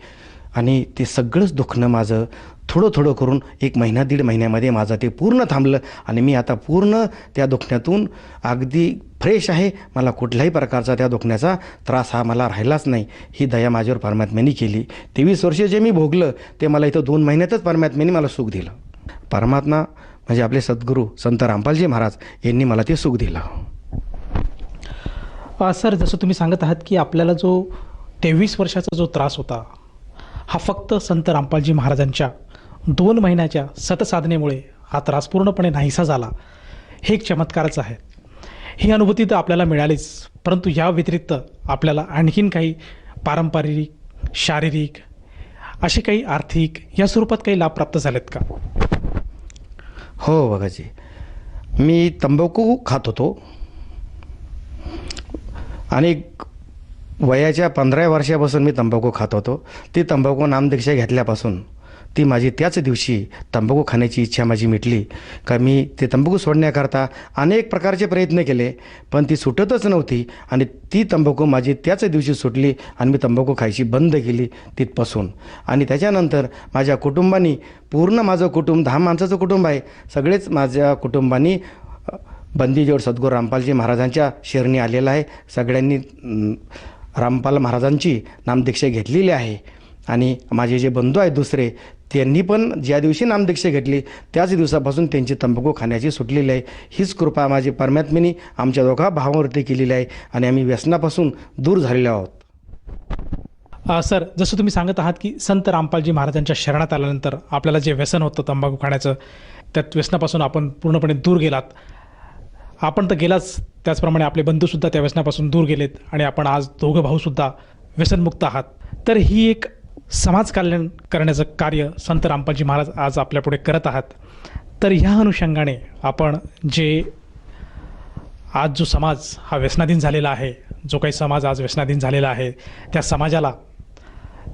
आणि ते सगळंच दुखणं माझं थोडं करून 1 महिना 1.5 महिन्यामध्ये माझं ते पूर्ण थांबलं आणि मी आता पूर्ण त्या दुखण्यातून अगदी फ्रेश आहे. मला कुठल्याही प्रकारचा त्या दुखण्याचा त्रास हा मला राहिलाच नाही. ही दया माझ्यावर परमात्म्याने केली. 23 वर्ष जे मी भोगलं ते मला इथं 2 महिन्यातच परमात्म्याने मला सुख दिलं. परमात्मा म्हणजे आपले सद्गुरू संत रामपालजी महाराज यांनी मला ते सुख दिलं. सर, जसं तुम्ही सांगत आहात की आपल्याला जो 23 वर्षाचा जो त्रास होता हा फक्त संत रामपालजी महाराजांच्या 2 महिन्याच्या सतसाधनेमुळे हा त्रास पूर्णपणे नाहीसा झाला. हे एक चमत्कारच आहे. ही अनुभूती तर आपल्याला मिळालीच, परंतु या व्यतिरिक्त आपल्याला आणखीन काही पारंपरिक, शारीरिक, असे काही आर्थिक या स्वरूपात काही लाभ प्राप्त झालेत का? हो बघाजी, मी तंबाखू खात होतो आणि वयाच्या 15 वर्षापासून मी तंबाखू खात होतो. ती तंबाखू नामदीक्षा घेतल्यापासून ती माझी त्याच दिवशी तंबाखू खाण्याची इच्छा माझी मिटली. का मी ते तंबाखू सोडण्याकरता अनेक प्रकारचे प्रयत्न केले पण ती सुटतच नव्हती आणि ती तंबाखू माझी त्याच दिवशी सुटली आणि मी तंबाखू खायची बंद केली तिथपासून. आणि त्याच्यानंतर माझ्या कुटुंबानी, पूर्ण माझं कुटुंब 10 माणसाचं कुटुंब आहे, सगळेच माझ्या कुटुंबानी बंदीजोड सद्गुरू रामपालजी महाराजांच्या शरणी आलेलं आहे. सगळ्यांनी रामपाल महाराजांची नामदीक्षा घेतलेली आहे आणि माझे जे बंधू आहेत दुसरे त्यांनी पण ज्या दिवशी नामदीक्षा घेतली त्याच दिवसापासून त्यांची तंबाखू खाण्याची सुटलेली आहे. हीच कृपा माझी परमात्म्याने आमच्या दोघा भावावरती केलेली आहे आणि आम्ही व्यसनापासून दूर झालेलो आहोत. सर, जसं तुम्ही सांगत आहात की संत रामपालजी महाराजांच्या शरणात आल्यानंतर आपल्याला जे व्यसन होतं तंबाखू खाण्याचं, त्यात व्यसनापासून आपण पूर्णपणे दूर गेलात. आपण तर गेलाच, त्याचप्रमाणे आपले बंधूसुद्धा त्या व्यसनापासून दूर गेलेत आणि आपण आज दोघं भाऊसुद्धा व्यसनमुक्त आहात. तर ही एक समाज कल्याण करण्याचं कार्य संत रामपालजी महाराज आज आपल्यापुढे करत आहात. तर ह्या अनुषंगाने आपण जे आज जो समाज हा व्यसनाधीन झालेला आहे, जो काही समाज आज व्यसनाधीन झालेला आहे, त्या समाजाला,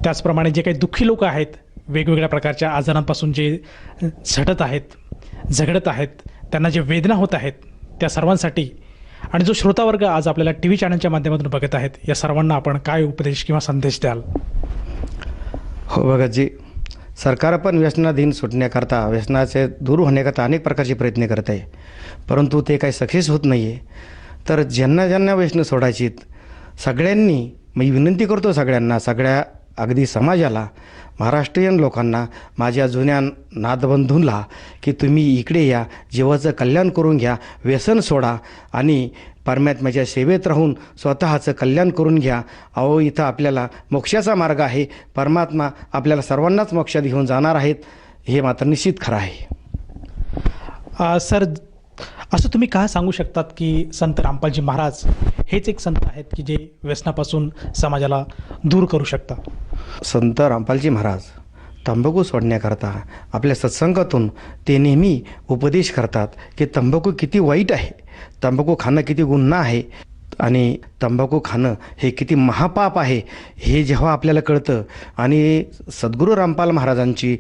त्याचप्रमाणे जे काही दुःखी लोक आहेत, वेगवेगळ्या प्रकारच्या आजारांपासून जे झटत आहेत, झगडत आहेत, त्यांना जे वेदना होत आहेत, त्या सर्वांसाठी आणि जो श्रोतावर्ग आज आपल्याला टी व्ही चॅनलच्या माध्यमातून बघत आहेत, या सर्वांना आपण काय उपदेश किंवा संदेश द्याल? हो भगतजी, सरकार पण व्यसनाधीन सुटण्याकरता, व्यसनाचे दूर होण्याकरता अनेक प्रकारचे प्रयत्न करत आहे, परंतु ते काही सक्सेस होत नाही आहे. तर ज्यांना ज्यांना व्यसनं सोडायची सगळ्यांनी, मी विनंती करतो सगळ्यांना, सगळ्या अगदी समाजाला, महाराष्ट्रीयन लोकांना, माझ्या जुन्या नादबंधूंना, की तुम्ही इकडे या, जीवाचं कल्याण करून घ्या, व्यसन सोडा आणि परमात्म्याच्या सेवेत राहून स्वतःचं कल्याण करून घ्या. अहो, इथं आपल्याला मोक्षाचा मार्ग आहे. परमात्मा आपल्याला सर्वांनाच मोक्षात घेऊन जाणार आहेत, हे मात्र निश्चित खरं आहे. सर, असं तुम्ही का सांगू शकतात की संत रामपालजी महाराज हेच एक संत आहेत की जे व्यसनापासून समाजाला दूर करू शकतात? संत रामपालजी महाराज तंबाखू सोडण्याकरता आपल्या सत्संगातून ते नेहमी उपदेश करतात की तंबाखू किती वाईट आहे, तंबाखू खाणं किती गुन्हा आहे आणि तंबाखू खाणं हे किती महापाप आहे, हे जेव्हा आपल्याला कळतं. आणि सद्गुरू रामपाल महाराजांची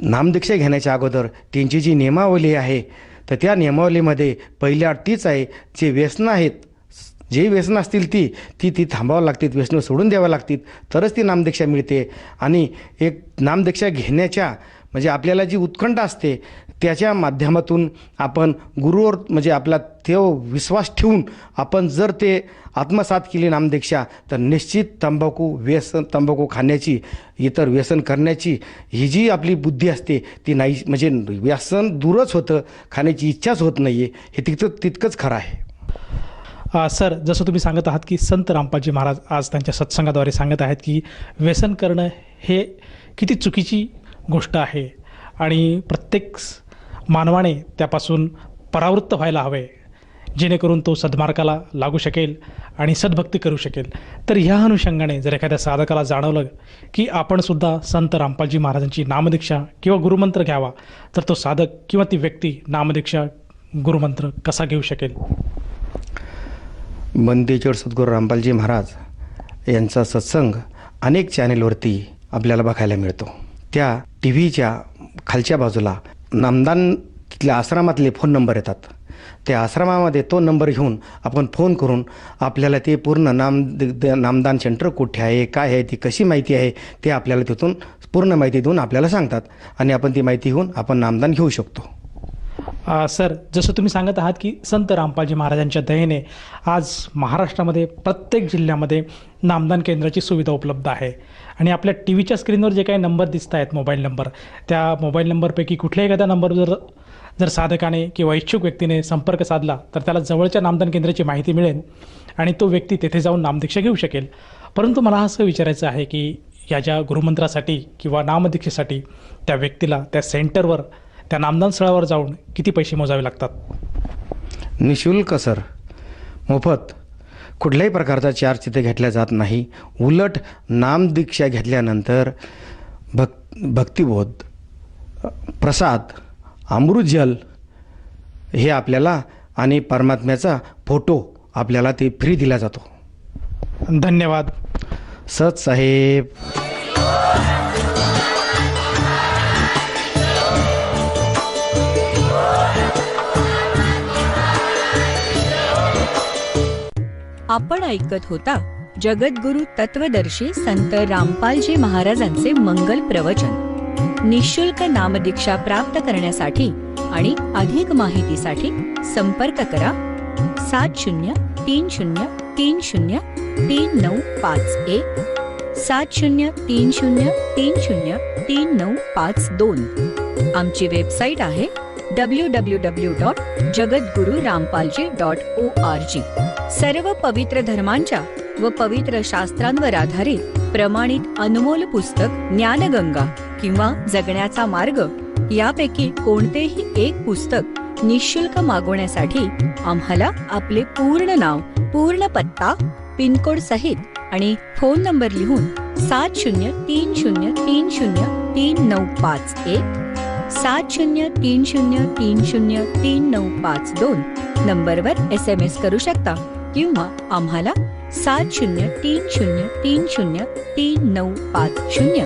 नामदीक्षा घेण्याच्या अगोदर त्यांची जी नियमावली आहे, तर त्या नियमावलीमध्ये पहिली अट तीच आहे, जे व्यसनं आहेत, जे व्यसनं असतील ती थांबावं लागतील, व्यसनं सोडून द्यावं लागतील, तरच ती नामदीक्षा मिळते. आणि एक नामदीक्षा घेण्याच्या म्हणजे आपल्याला जी उत्कंठा असते त्याच्या माध्यमातून आपण गुरुवर म्हणजे आपला तो विश्वास ठेवून आपण जर ते आत्मसात केली नामदीक्षा, तर निश्चित तंबाखू खाण्याची, इतर व्यसन करण्याची ही जी आपली बुद्धी असते ती नाही, म्हणजे व्यसन दूरच होतं, खाण्याची इच्छाच होत नाही आहे. हे तितकंच खरं आहे. सर, जसं तुम्ही सांगत आहात की संत रामपालजी महाराज आज त्यांच्या सत्संगाद्वारे सांगत आहेत की व्यसन करणं हे किती चुकीची गोष्ट आहे आणि प्रत्येक मानवाने त्यापासून परावृत्त व्हायला हवे, जेणेकरून तो सद्मार्गाला लागू शकेल आणि सद्भक्ती करू शकेल. तर ह्या अनुषंगाने जर एखाद्या साधकाला जाणवलं की आपणसुद्धा संत रामपालजी महाराजांची नामदीक्षा किंवा गुरुमंत्र घ्यावा, तर तो साधक किंवा ती व्यक्ती नामदीक्षा गुरुमंत्र कसा घेऊ शकेल? बंदीचोड सद्गुरू रामपालजी महाराज यांचा सत्संग अनेक चॅनेलवरती आपल्याला बघायला मिळतो. त्या टी व्हीच्या खालच्या बाजूला नामदान तिथल्या आश्रमातले फोन नंबर येतात. त्या आश्रमामध्ये तो नंबर घेऊन आपण फोन करून आपल्याला ते पूर्ण नामदान सेंटर कुठे आहे, काय आहे, ती कशी माहिती आहे, ते आपल्याला तिथून पूर्ण माहिती देऊन आपल्याला सांगतात आणि आपण ती माहिती घेऊन आपण नामदान घेऊ शकतो. सर, जसं तुम्ही सांगत आहात की संत रामपालजी महाराजांच्या दयेने आज महाराष्ट्रामध्ये प्रत्येक जिल्ह्यामध्ये नामदान केंद्राची सुविधा उपलब्ध आहे आणि आपल्या टी व्हीच्या स्क्रीनवर जे काही नंबर दिसत आहेत, मोबाईल नंबर, त्या मोबाईल नंबरपैकी कुठल्याही एखाद्या नंबरवर जर साधकाने किंवा इच्छुक व्यक्तीने संपर्क साधला तर त्याला जवळच्या नामदान केंद्राची माहिती मिळेल आणि तो व्यक्ती तेथे जाऊन नामदीक्षा घेऊ शकेल. परंतु मला असं विचारायचं आहे की या ज्या गुरुमंत्रासाठी किंवा नामदीक्षेसाठी त्या व्यक्तीला त्या सेंटरवर, त्या नामदान स्थळावर जाऊन किती पैसे मोजावे लागतात? निःशुल्क सर, मोफत. कुठल्याही प्रकारचा चार्ज तिथे घेतला जात नाही. उलट नामदीक्षा घेतल्यानंतर भक्तिबोध, प्रसाद, अमृतजल हे आपल्याला आणि परमात्म्याचा फोटो आपल्याला ते फ्री दिला जातो. धन्यवाद. सत साहेब. आपण ऐकत होता जगद्गुरु तत्वदर्शी संत रामपालजी महाराजांचे मंगल प्रवचन. निःशुल्क नामदीक्षा प्राप्त करण्यासाठी आणि अधिक माहितीसाठी संपर्क करा 7030303951 7030303952. आमची वेबसाईट आहे www.jagadgururampalji.org. सर्व पवित्र धर्मांच्या व पवित्र शास्त्रांवर आधारित प्रमाणित अनमोल पुस्तक ज्ञानगंगा किंवा जगण्याचा मार्ग यापैकी कोणतेही एक पुस्तक निःशुल्क मागवण्यासाठी आम्हाला आपले पूर्ण नाव, पूर्ण पत्ता, पिनकोड सहित आणि फोन नंबर लिहून 7030303951 7030303952 नंबरवर SMS करू शकता किंवा आम्हाला 7030303950